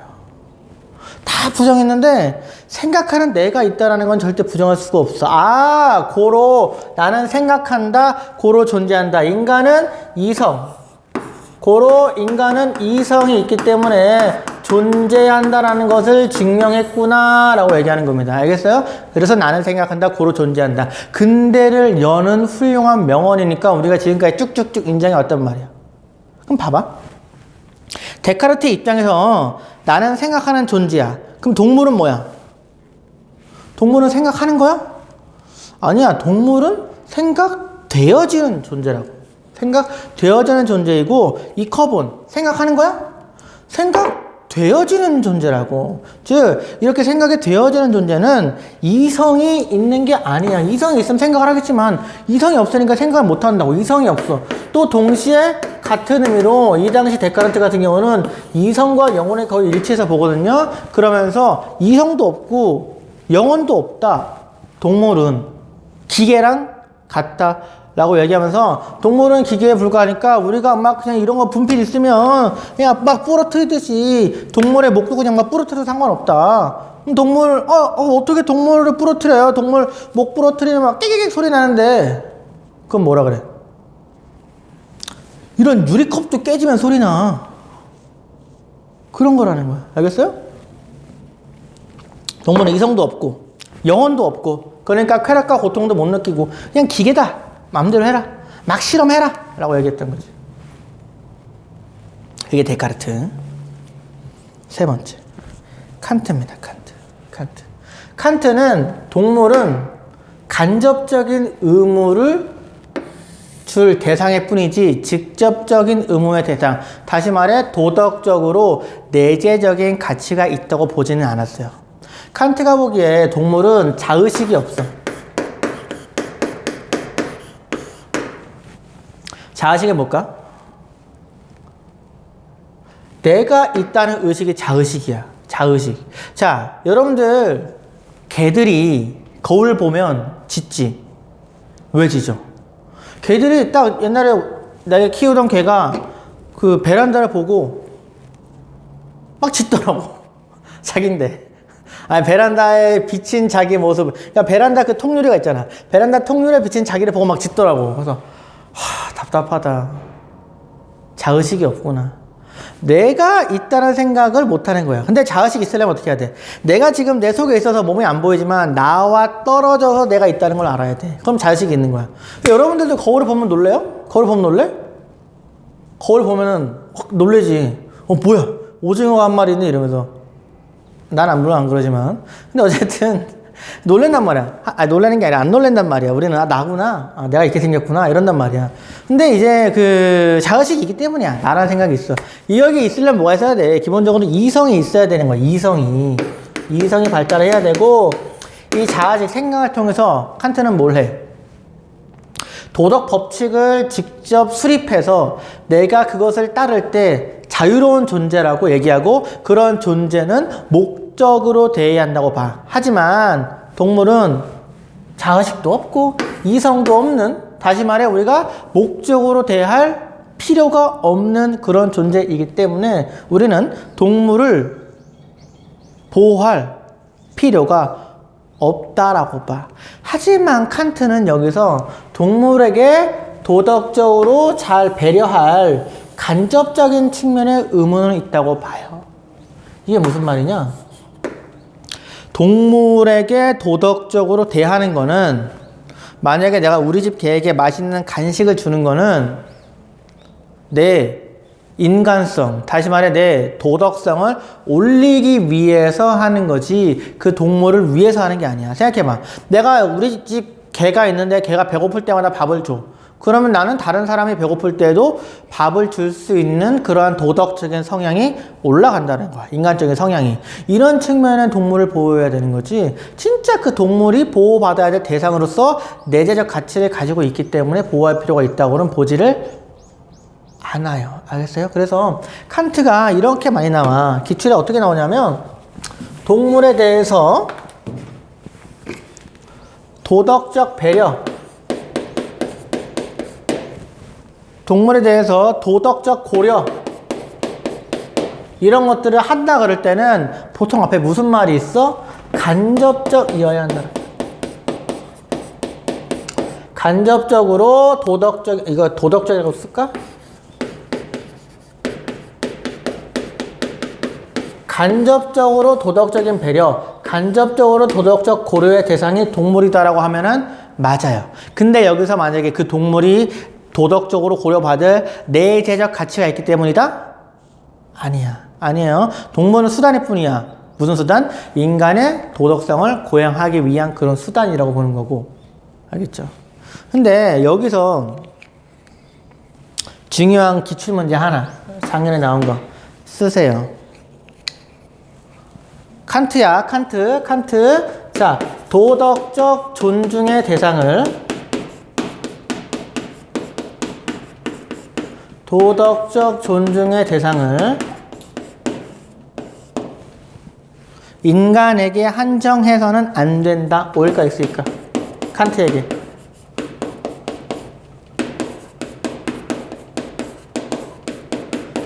다 부정했는데 생각하는 내가 있다는 건 절대 부정할 수가 없어. 아, 고로 나는 생각한다, 고로 존재한다. 인간은 이성. 고로 인간은 이성이 있기 때문에 존재한다라는 것을 증명했구나 라고 얘기하는 겁니다. 알겠어요? 그래서 나는 생각한다, 고로 존재한다. 근대를 여는 훌륭한 명언이니까 우리가 지금까지 쭉쭉쭉 인정해 왔단 말이야. 그럼 봐봐. 데카르트 입장에서 나는 생각하는 존재야. 그럼 동물은 뭐야? 동물은 생각하는 거야? 아니야. 동물은 생각되어지는 존재라고. 생각되어지는 존재이고, 이 컵은 생각하는 거야? 생각되어지는 존재라고. 즉, 이렇게 생각이 되어지는 존재는 이성이 있는 게 아니야. 이성이 있으면 생각을 하겠지만, 이성이 없으니까 생각을 못 한다고. 이성이 없어. 또 동시에 같은 의미로 이 당시 데카르트 같은 경우는 이성과 영혼을 거의 일치해서 보거든요. 그러면서 이성도 없고 영혼도 없다. 동물은 기계랑 같다 라고 얘기하면서, 동물은 기계에 불과하니까 우리가 막 그냥 이런 거 분필 있으면 그냥 막 부러뜨리듯이 동물의 목도 그냥 막 부러뜨려도 상관없다. 동물 어떻게 동물을 부러뜨려요? 동물 목 부러뜨리면 막 깨개개 소리 나는데, 그건 뭐라 그래? 이런 유리컵도 깨지면 소리 나. 그런 거라는 거야. 알겠어요? 동물은 이성도 없고 영혼도 없고, 그러니까 쾌락과 고통도 못 느끼고 그냥 기계다. 마음대로 해라. 막 실험해라 라고 얘기했던 거지. 이게 데카르트. 세 번째, 칸트입니다. 칸트는 동물은 간접적인 의무를 줄 대상일 뿐이지 직접적인 의무의 대상, 다시 말해 도덕적으로 내재적인 가치가 있다고 보지는 않았어요. 칸트가 보기에 동물은 자의식이 없어. 자의식이 뭘까? 내가 있다는 의식이 자의식이야. 자의식. 자, 여러분들 개들이 거울 보면 짖지. 왜 짖어? 개들이 딱 옛날에 내가 키우던 개가 그 베란다를 보고 막 짖더라고. 자기인데. 아니, 베란다에 비친 자기 모습. 그러니까 베란다 그 통유리가 있잖아. 베란다 통유리에 비친 자기를 보고 막 짖더라고. 그래서 답답하다. 자의식이 없구나. 내가 있다는 생각을 못하는 거야. 근데 자의식이 있으려면 어떻게 해야 돼? 내가 지금 내 속에 있어서 몸이 안 보이지만 나와 떨어져서 내가 있다는 걸 알아야 돼. 그럼 자의식이 있는 거야. 여러분들도 거울을 보면 놀래요? 거울 보면 놀래? 거울 보면은 확 놀래지. 뭐야? 오징어가 한 마리 있네 이러면서. 난 안 물론 안 그러지만. 근데 어쨌든 놀랜단 말이야. 놀라는 게 아니라 안 놀랜단 말이야. 우리는 나구나. 내가 이렇게 생겼구나. 이런단 말이야. 근데 이제 그 자의식이 있기 때문이야. 나라는 생각이 있어. 여기 있으려면 뭐가 있어야 돼? 기본적으로 이성이 있어야 되는 거야. 이성이 발달해야 되고, 이 자의식 생각을 통해서 칸트는 뭘 해? 도덕 법칙을 직접 수립해서 내가 그것을 따를 때 자유로운 존재라고 얘기하고, 그런 존재는 목적으로 대해야 한다고 봐. 하지만 동물은 자의식도 없고 이성도 없는, 다시 말해 우리가 목적으로 대할 필요가 없는 그런 존재이기 때문에 우리는 동물을 보호할 필요가 없다라고 봐. 하지만 칸트는 여기서 동물에게 도덕적으로 잘 배려할 간접적인 측면의 의무는 있다고 봐요. 이게 무슨 말이냐? 동물에게 도덕적으로 대하는 거는, 만약에 내가 우리 집 개에게 맛있는 간식을 주는 거는 내 인간성, 다시 말해 내 도덕성을 올리기 위해서 하는 거지 그 동물을 위해서 하는 게 아니야. 생각해봐. 내가 우리 집 개가 있는데 개가 배고플 때마다 밥을 줘. 그러면 나는 다른 사람이 배고플 때도 밥을 줄 수 있는 그러한 도덕적인 성향이 올라간다는 거야. 인간적인 성향이. 이런 측면의 동물을 보호해야 되는 거지, 진짜 그 동물이 보호받아야 될 대상으로서 내재적 가치를 가지고 있기 때문에 보호할 필요가 있다고는 보지를 않아요. 알겠어요? 그래서 칸트가 이렇게 많이 나와. 기출에 어떻게 나오냐면, 동물에 대해서 도덕적 배려, 동물에 대해서 도덕적 고려, 이런 것들을 한다 그럴 때는 보통 앞에 무슨 말이 있어? 간접적이어야 한다. 간접적으로 도덕적, 이거 도덕적이라고 쓸까? 간접적으로 도덕적인 배려, 간접적으로 도덕적 고려의 대상이 동물이다라고 하면은 맞아요. 근데 여기서 만약에 그 동물이 도덕적으로 고려받을 내재적 가치가 있기 때문이다? 아니에요. 동물은 수단일 뿐이야. 무슨 수단? 인간의 도덕성을 고양하기 위한 그런 수단이라고 보는 거고. 알겠죠? 근데 여기서 중요한 기출문제 하나, 작년에 나온 거 쓰세요. 칸트야, 칸트. 자, 도덕적 존중의 대상을 인간에게 한정해서는 안 된다. O일까 X일까? 칸트에게.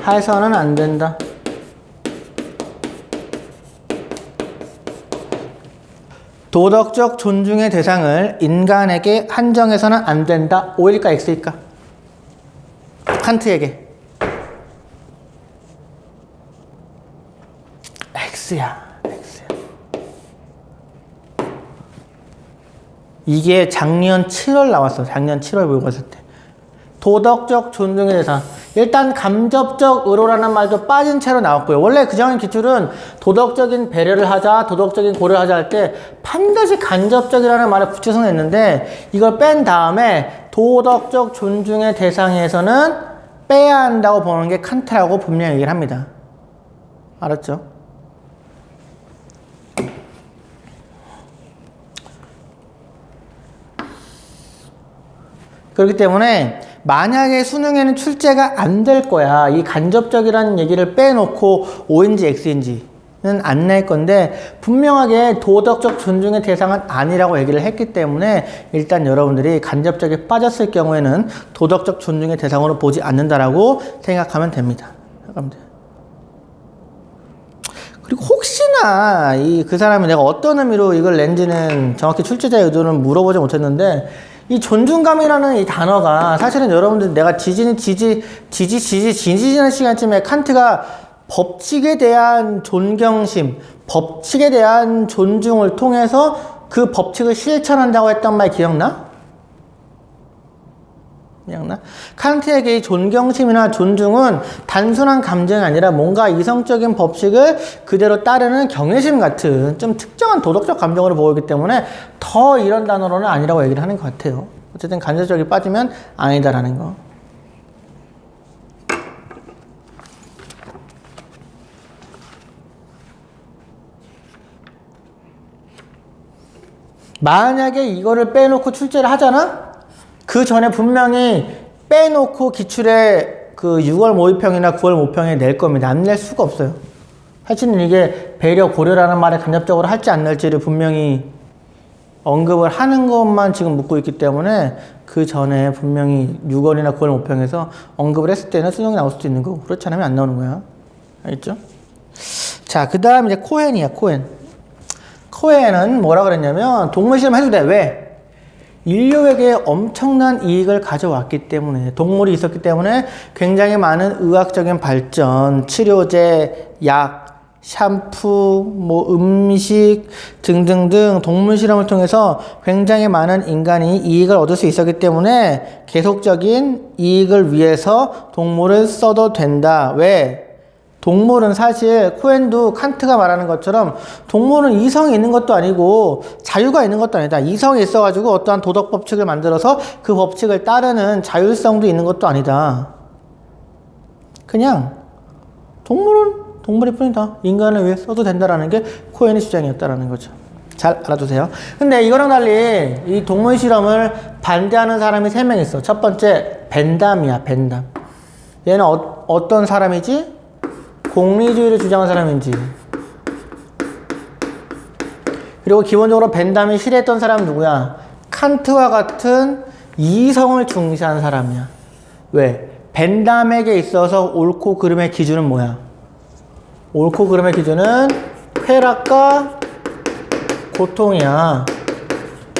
해서는 안 된다. 도덕적 존중의 대상을 인간에게 한정해서는 안 된다. O일까 X일까? 칸트에게. X야. 이게 작년 7월 나왔어. 작년 7월 모의고사 때. 도덕적 존중의 대상. 일단 감접적 의로라는 말도 빠진 채로 나왔고요. 원래 그전의 기출은 도덕적인 배려를 하자, 도덕적인 고려를 하자 할 때 반드시 간접적이라는 말을 붙여서 냈는데, 이걸 뺀 다음에 도덕적 존중의 대상에서는 빼야 한다고 보는 게 칸트라고 분명히 얘기를 합니다. 알았죠? 그렇기 때문에 만약에 수능에는 출제가 안 될 거야. 이 간접적이라는 얘기를 빼놓고 O인지 X인지는 안 낼 건데, 분명하게 도덕적 존중의 대상은 아니라고 얘기를 했기 때문에 일단 여러분들이 간접적이 빠졌을 경우에는 도덕적 존중의 대상으로 보지 않는다라고 생각하면 됩니다. 그리고 혹시나 그 사람이 내가 어떤 의미로 이걸 낸지는 정확히 출제자의 의도는 물어보지 못했는데, 이 존중감이라는 이 단어가 사실은 여러분들 내가 지지는 시간쯤에 칸트가 법칙에 대한 존경심, 법칙에 대한 존중을 통해서 그 법칙을 실천한다고 했던 말 기억나? 기억나? 칸트에게 이 존경심이나 존중은 단순한 감정이 아니라 뭔가 이성적인 법칙을 그대로 따르는 경외심 같은 좀 특정한 도덕적 감정으로 보이기 때문에 더 이런 단어로는 아니라고 얘기를 하는 것 같아요. 어쨌든 간접적이 빠지면 아니다라는 거. 만약에 이거를 빼놓고 출제를 하잖아? 그 전에 분명히 빼놓고 기출에 그 6월 모의평이나 9월 모평에 낼 겁니다. 안 낼 수가 없어요. 사실은 이게 배려, 고려라는 말에 간접적으로 할지 안 낼지를 분명히 언급을 하는 것만 지금 묻고 있기 때문에 그 전에 분명히 6월이나 9월 모평에서 언급을 했을 때는 수능이 나올 수도 있는 거고 그렇지 않으면 안 나오는 거야. 알겠죠? 자, 그 다음 이제 코헨이야, 코헨. 코헨은 뭐라 그랬냐면 동물실험 해도 돼. 왜? 인류에게 엄청난 이익을 가져왔기 때문에 동물이 있었기 때문에 굉장히 많은 의학적인 발전, 치료제, 약, 샴푸, 뭐 음식 등등등 동물 실험을 통해서 굉장히 많은 인간이 이익을 얻을 수 있었기 때문에 계속적인 이익을 위해서 동물을 써도 된다. 왜? 동물은 사실 코헨도 칸트가 말하는 것처럼 동물은 이성이 있는 것도 아니고 자유가 있는 것도 아니다. 이성이 있어가지고 어떠한 도덕 법칙을 만들어서 그 법칙을 따르는 자율성도 있는 것도 아니다. 그냥 동물은 동물일 뿐이다. 인간을 위해 써도 된다라는 게 코헨의 주장이었다라는 거죠. 잘 알아두세요. 근데 이거랑 달리 이 동물 실험을 반대하는 사람이 3명 있어. 첫 번째 벤담이야. 벤담. 얘는 어떤 사람이지? 공리주의를 주장한 사람인지. 그리고 기본적으로 벤담이 싫어했던 사람은 누구야? 칸트와 같은 이성을 중시하는 사람이야. 왜? 벤담에게 있어서 옳고 그름의 기준은 뭐야? 옳고 그름의 기준은 쾌락과 고통이야.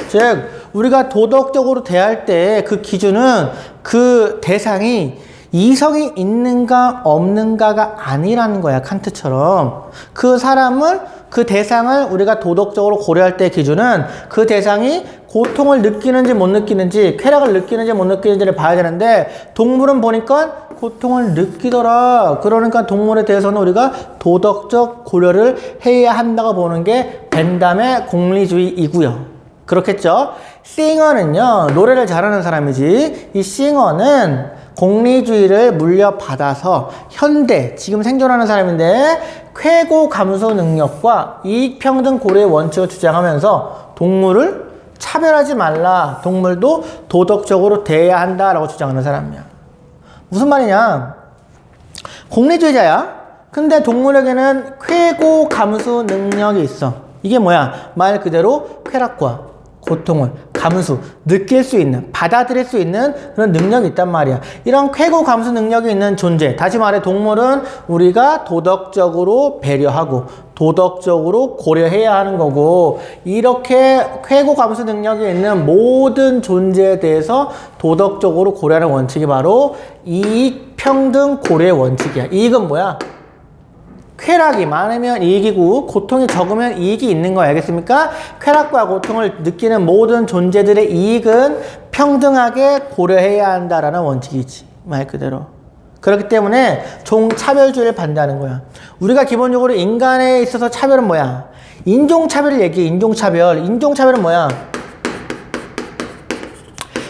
즉 우리가 도덕적으로 대할 때 그 기준은 그 대상이 이성이 있는가 없는가가 아니라는 거야. 칸트처럼. 그 사람을, 그 대상을 우리가 도덕적으로 고려할 때 기준은 그 대상이 고통을 느끼는지 못 느끼는지, 쾌락을 느끼는지 못 느끼는지를 봐야 되는데 동물은 보니까 고통을 느끼더라. 그러니까 동물에 대해서는 우리가 도덕적 고려를 해야 한다고 보는 게 벤담의 공리주의이고요. 그렇겠죠? 싱어는요, 노래를 잘하는 사람이지. 이 싱어는 공리주의를 물려받아서 현대, 지금 생존하는 사람인데 쾌고 감소 능력과 이익평등 고려의 원칙을 주장하면서 동물을 차별하지 말라. 동물도 도덕적으로 대해야 한다라고 주장하는 사람이야. 무슨 말이냐? 공리주의자야. 근데 동물에게는 쾌고 감소 능력이 있어. 이게 뭐야? 말 그대로 쾌락과 고통을 감수, 느낄 수 있는, 받아들일 수 있는 그런 능력이 있단 말이야. 이런 쾌고 감수 능력이 있는 존재. 다시 말해 동물은 우리가 도덕적으로 배려하고 도덕적으로 고려해야 하는 거고, 이렇게 쾌고 감수 능력이 있는 모든 존재에 대해서 도덕적으로 고려하는 원칙이 바로 이익 평등 고려의 원칙이야. 이익은 뭐야? 쾌락이 많으면 이익이고 고통이 적으면 이익이 있는 거 알겠습니까? 쾌락과 고통을 느끼는 모든 존재들의 이익은 평등하게 고려해야 한다라는 원칙이지. 말 그대로. 그렇기 때문에 종차별주의를 반대하는 거야. 우리가 기본적으로 인간에 있어서 차별은 뭐야? 인종차별을 얘기해. 인종차별. 인종차별은 뭐야?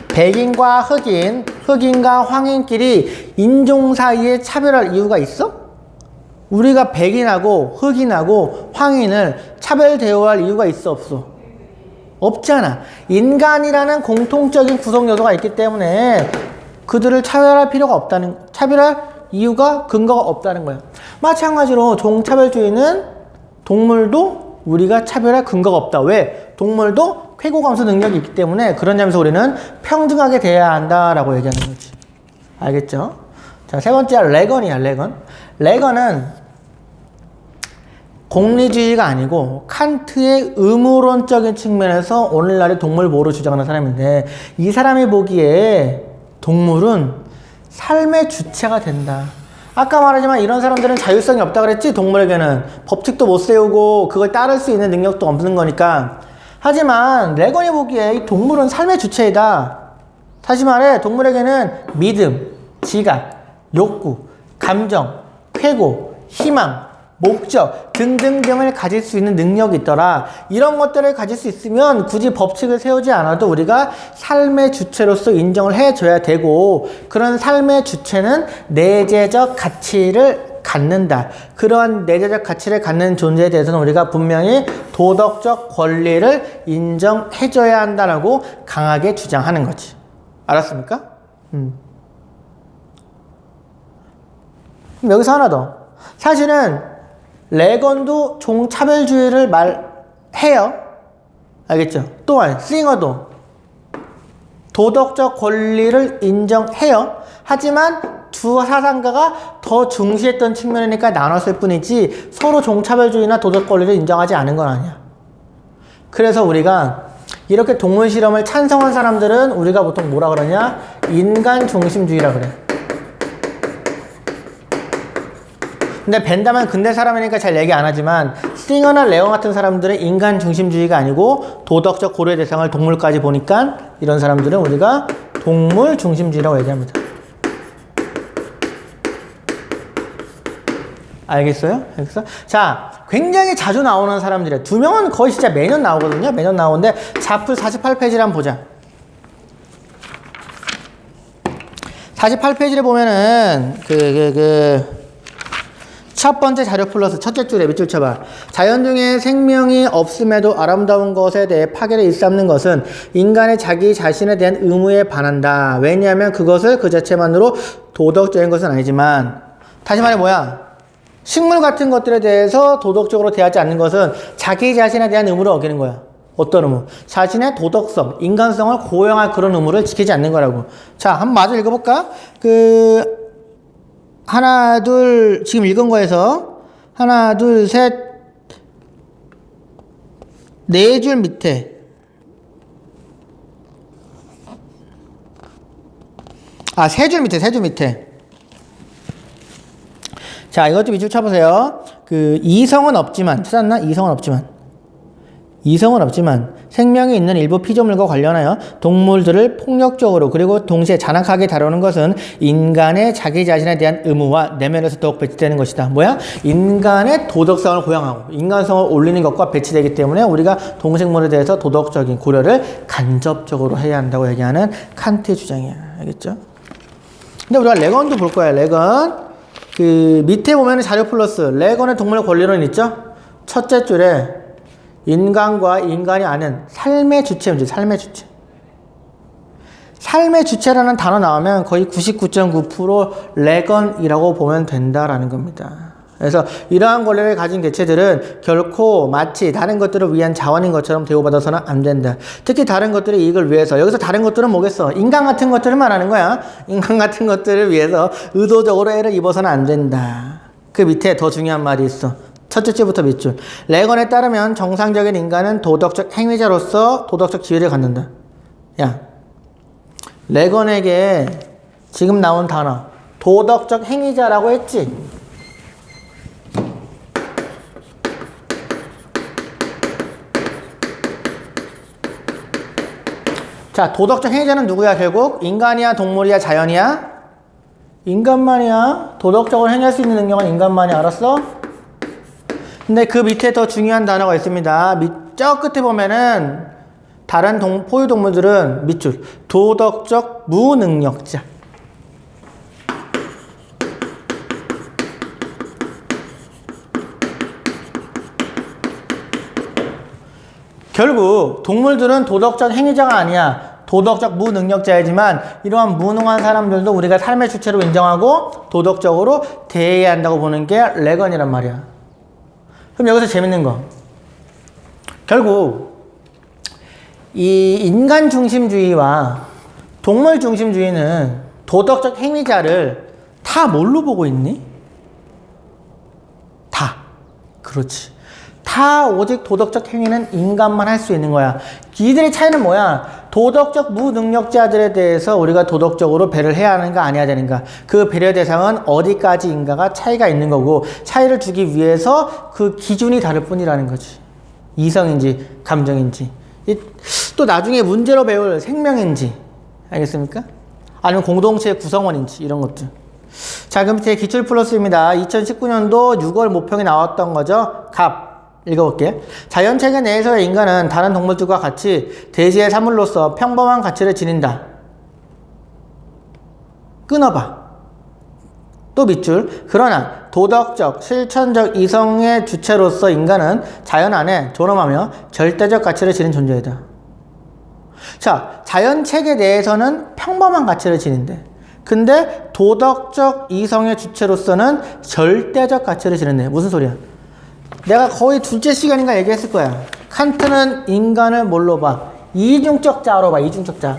백인과 흑인, 흑인과 황인끼리 인종 사이에 차별할 이유가 있어? 우리가 백인하고 흑인하고 황인을 차별 대우할 이유가 있어 없어? 없잖아. 인간이라는 공통적인 구성 요소가 있기 때문에 그들을 차별할 필요가 없다는, 차별할 이유가 근거가 없다는 거야. 마찬가지로 종차별주의는 동물도 우리가 차별할 근거가 없다. 왜? 동물도 쾌고감수 능력이 있기 때문에 그런 점에서 우리는 평등하게 대해야 한다라고 얘기하는 거지. 알겠죠? 자, 세 번째 레건이야. 레건은 공리주의가 아니고 칸트의 의무론적인 측면에서 오늘날의 동물 보호를 주장하는 사람인데, 이 사람이 보기에 동물은 삶의 주체가 된다. 아까 말하지만 이런 사람들은 자율성이 없다 그랬지. 동물에게는 법칙도 못 세우고 그걸 따를 수 있는 능력도 없는 거니까. 하지만 레건이 보기에 이 동물은 삶의 주체이다. 다시 말해 동물에게는 믿음, 지각, 욕구, 감정, 쾌고, 희망, 목적 등등등을 가질 수 있는 능력이 있더라. 이런 것들을 가질 수 있으면 굳이 법칙을 세우지 않아도 우리가 삶의 주체로서 인정을 해줘야 되고, 그런 삶의 주체는 내재적 가치를 갖는다. 그러한 내재적 가치를 갖는 존재에 대해서는 우리가 분명히 도덕적 권리를 인정해줘야 한다라고 강하게 주장하는 거지. 알았습니까? 그럼 여기서 하나 더. 사실은 레건도 종차별주의를 말해요. 알겠죠? 또한 싱어도 도덕적 권리를 인정해요. 하지만 두 사상가가 더 중시했던 측면이니까 나눴을 뿐이지 서로 종차별주의나 도덕 권리를 인정하지 않은 건 아니야. 그래서 우리가 이렇게 동물 실험을 찬성한 사람들은 우리가 보통 뭐라 그러냐? 인간 중심주의라 그래. 근데 벤담은 근대 사람이니까 잘 얘기 안 하지만 싱어나 레어 같은 사람들은 인간 중심주의가 아니고 도덕적 고려의 대상을 동물까지 보니까 이런 사람들은 우리가 동물 중심주의라고 얘기합니다. 알겠어요? 알겠어? 자, 굉장히 자주 나오는 사람들이에요. 두 명은 거의 진짜 매년 나오거든요. 매년 나오는데 자풀 48페이지를 한번 보자. 48페이지를 보면은 첫 번째 자료 플러스 첫째 줄에 밑줄 쳐봐. 자연 중에 생명이 없음에도 아름다운 것에 대해 파괴를 일삼는 것은 인간의 자기 자신에 대한 의무에 반한다. 왜냐하면 그것을 그 자체만으로 도덕적인 것은 아니지만, 다시 말해 뭐야? 식물 같은 것들에 대해서 도덕적으로 대하지 않는 것은 자기 자신에 대한 의무를 어기는 거야. 어떤 의무? 자신의 도덕성, 인간성을 고용할 그런 의무를 지키지 않는 거라고. 자, 한번 마저 읽어볼까? 하나, 둘, 지금 읽은 거에서 하나, 둘, 셋, 네 줄 밑에. 세 줄 밑에. 자, 이것 좀 밑줄 쳐보세요. 이성은 없지만, 찾았나? 이성은 없지만 생명이 있는 일부 피조물과 관련하여 동물들을 폭력적으로 그리고 동시에 잔악하게 다루는 것은 인간의 자기 자신에 대한 의무와 내면에서 더욱 배치되는 것이다. 뭐야? 인간의 도덕성을 고양하고 인간성을 올리는 것과 배치되기 때문에 우리가 동식물에 대해서 도덕적인 고려를 간접적으로 해야 한다고 얘기하는 칸트의 주장이야. 알겠죠? 근데 우리가 레건도 볼 거야. 레건. 밑에 보면은 자료 플러스 레건의 동물 권리론 있죠? 첫째 줄에 인간과 인간이 아는 삶의 주체 문제, 삶의 주체. 삶의 주체라는 단어 나오면 거의 99.9% 레건이라고 보면 된다라는 겁니다. 그래서 이러한 권리를 가진 개체들은 결코 마치 다른 것들을 위한 자원인 것처럼 대우받아서는 안 된다. 특히 다른 것들의 이익을 위해서. 여기서 다른 것들은 뭐겠어? 인간 같은 것들을 말하는 거야. 인간 같은 것들을 위해서 의도적으로 애를 입어서는 안 된다. 그 밑에 더 중요한 말이 있어. 첫째 줄부터 밑줄. 레건에 따르면 정상적인 인간은 도덕적 행위자로서 도덕적 지위를 갖는다. 야, 레건에게 지금 나온 단어 도덕적 행위자라고 했지? 자, 도덕적 행위자는 누구야? 결국 인간이야, 동물이야, 자연이야? 인간만이야. 도덕적으로 행할 수 있는 능력은 인간만이. 알았어? 근데 그 밑에 더 중요한 단어가 있습니다. 저 끝에 보면은 다른 포유동물들은 밑줄 도덕적 무능력자. 결국 동물들은 도덕적 행위자가 아니야. 도덕적 무능력자이지만 이러한 무능한 사람들도 우리가 삶의 주체로 인정하고 도덕적으로 대해야 한다고 보는 게 레건이란 말이야. 그럼 여기서 재밌는 거. 결국 이 인간 중심주의와 동물 중심주의는 도덕적 행위자를 다 뭘로 보고 있니? 다. 그렇지. 다 오직 도덕적 행위는 인간만 할 수 있는 거야. 이들의 차이는 뭐야? 도덕적 무능력자들에 대해서 우리가 도덕적으로 배려를 해야 하는가 아니어야 되는가. 그 배려 대상은 어디까지인가가 차이가 있는 거고, 차이를 두기 위해서 그 기준이 다를 뿐이라는 거지. 이성인지 감정인지 또 나중에 문제로 배울 생명인지. 알겠습니까? 아니면 공동체의 구성원인지 이런 것들. 자, 그럼 밑에 기출 플러스입니다. 2019년도 6월 모평이 나왔던 거죠. 갑. 읽어볼게. 자연체계 내에서의 인간은 다른 동물들과 같이 대지의 사물로서 평범한 가치를 지닌다. 끊어봐. 또 밑줄. 그러나 도덕적, 실천적 이성의 주체로서 인간은 자연 안에 존엄하며 절대적 가치를 지닌 존재이다. 자, 자연체계 내에서는 평범한 가치를 지닌대. 근데 도덕적 이성의 주체로서는 절대적 가치를 지닌대. 무슨 소리야? 내가 거의 둘째 시간인가 얘기했을 거야. 칸트는 인간을 뭘로 봐? 이중적 자로 봐. 이중적 자.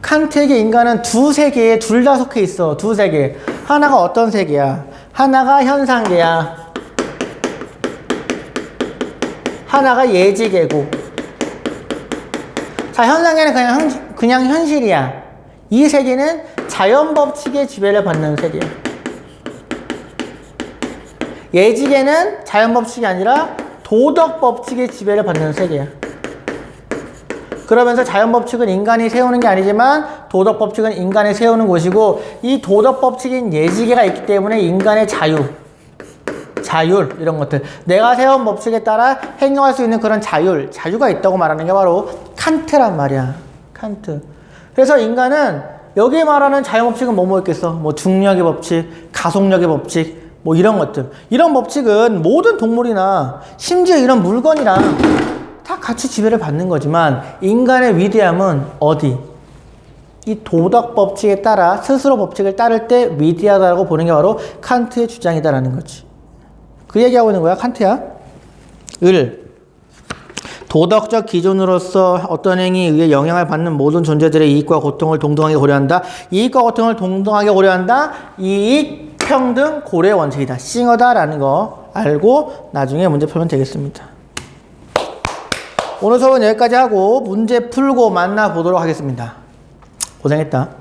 칸트에게 인간은 두 세계에 둘 다 속해 있어. 두 세계. 하나가 어떤 세계야? 하나가 현상계야. 하나가 예지계고. 자, 현상계는 그냥 현실이야. 이 세계는 자연 법칙의 지배를 받는 세계야. 예지계는 자연 법칙이 아니라 도덕 법칙의 지배를 받는 세계야. 그러면서 자연 법칙은 인간이 세우는 게 아니지만 도덕 법칙은 인간이 세우는 곳이고, 이 도덕 법칙인 예지계가 있기 때문에 인간의 자율 이런 것들, 내가 세운 법칙에 따라 행동할 수 있는 그런 자유가 있다고 말하는 게 바로 칸트란 말이야. 칸트. 그래서 인간은 여기 말하는 자연 법칙은 뭐 있겠어? 뭐 중력의 법칙, 가속력의 법칙, 뭐 이런 것들. 이런 법칙은 모든 동물이나 심지어 이런 물건이랑 다 같이 지배를 받는 거지만, 인간의 위대함은 어디? 이 도덕 법칙에 따라 스스로 법칙을 따를 때 위대하다고 보는 게 바로 칸트의 주장이다라는 거지. 그 얘기하고 있는 거야. 칸트야. 도덕적 기준으로서 어떤 행위에 의해 영향을 받는 모든 존재들의 이익과 고통을 동등하게 고려한다. 이익과 고통을 동등하게 고려한다. 이익, 평등, 고려의 원칙이다. 싱어다라는 거 알고 나중에 문제 풀면 되겠습니다. 오늘 수업은 여기까지 하고 문제 풀고 만나보도록 하겠습니다. 고생했다.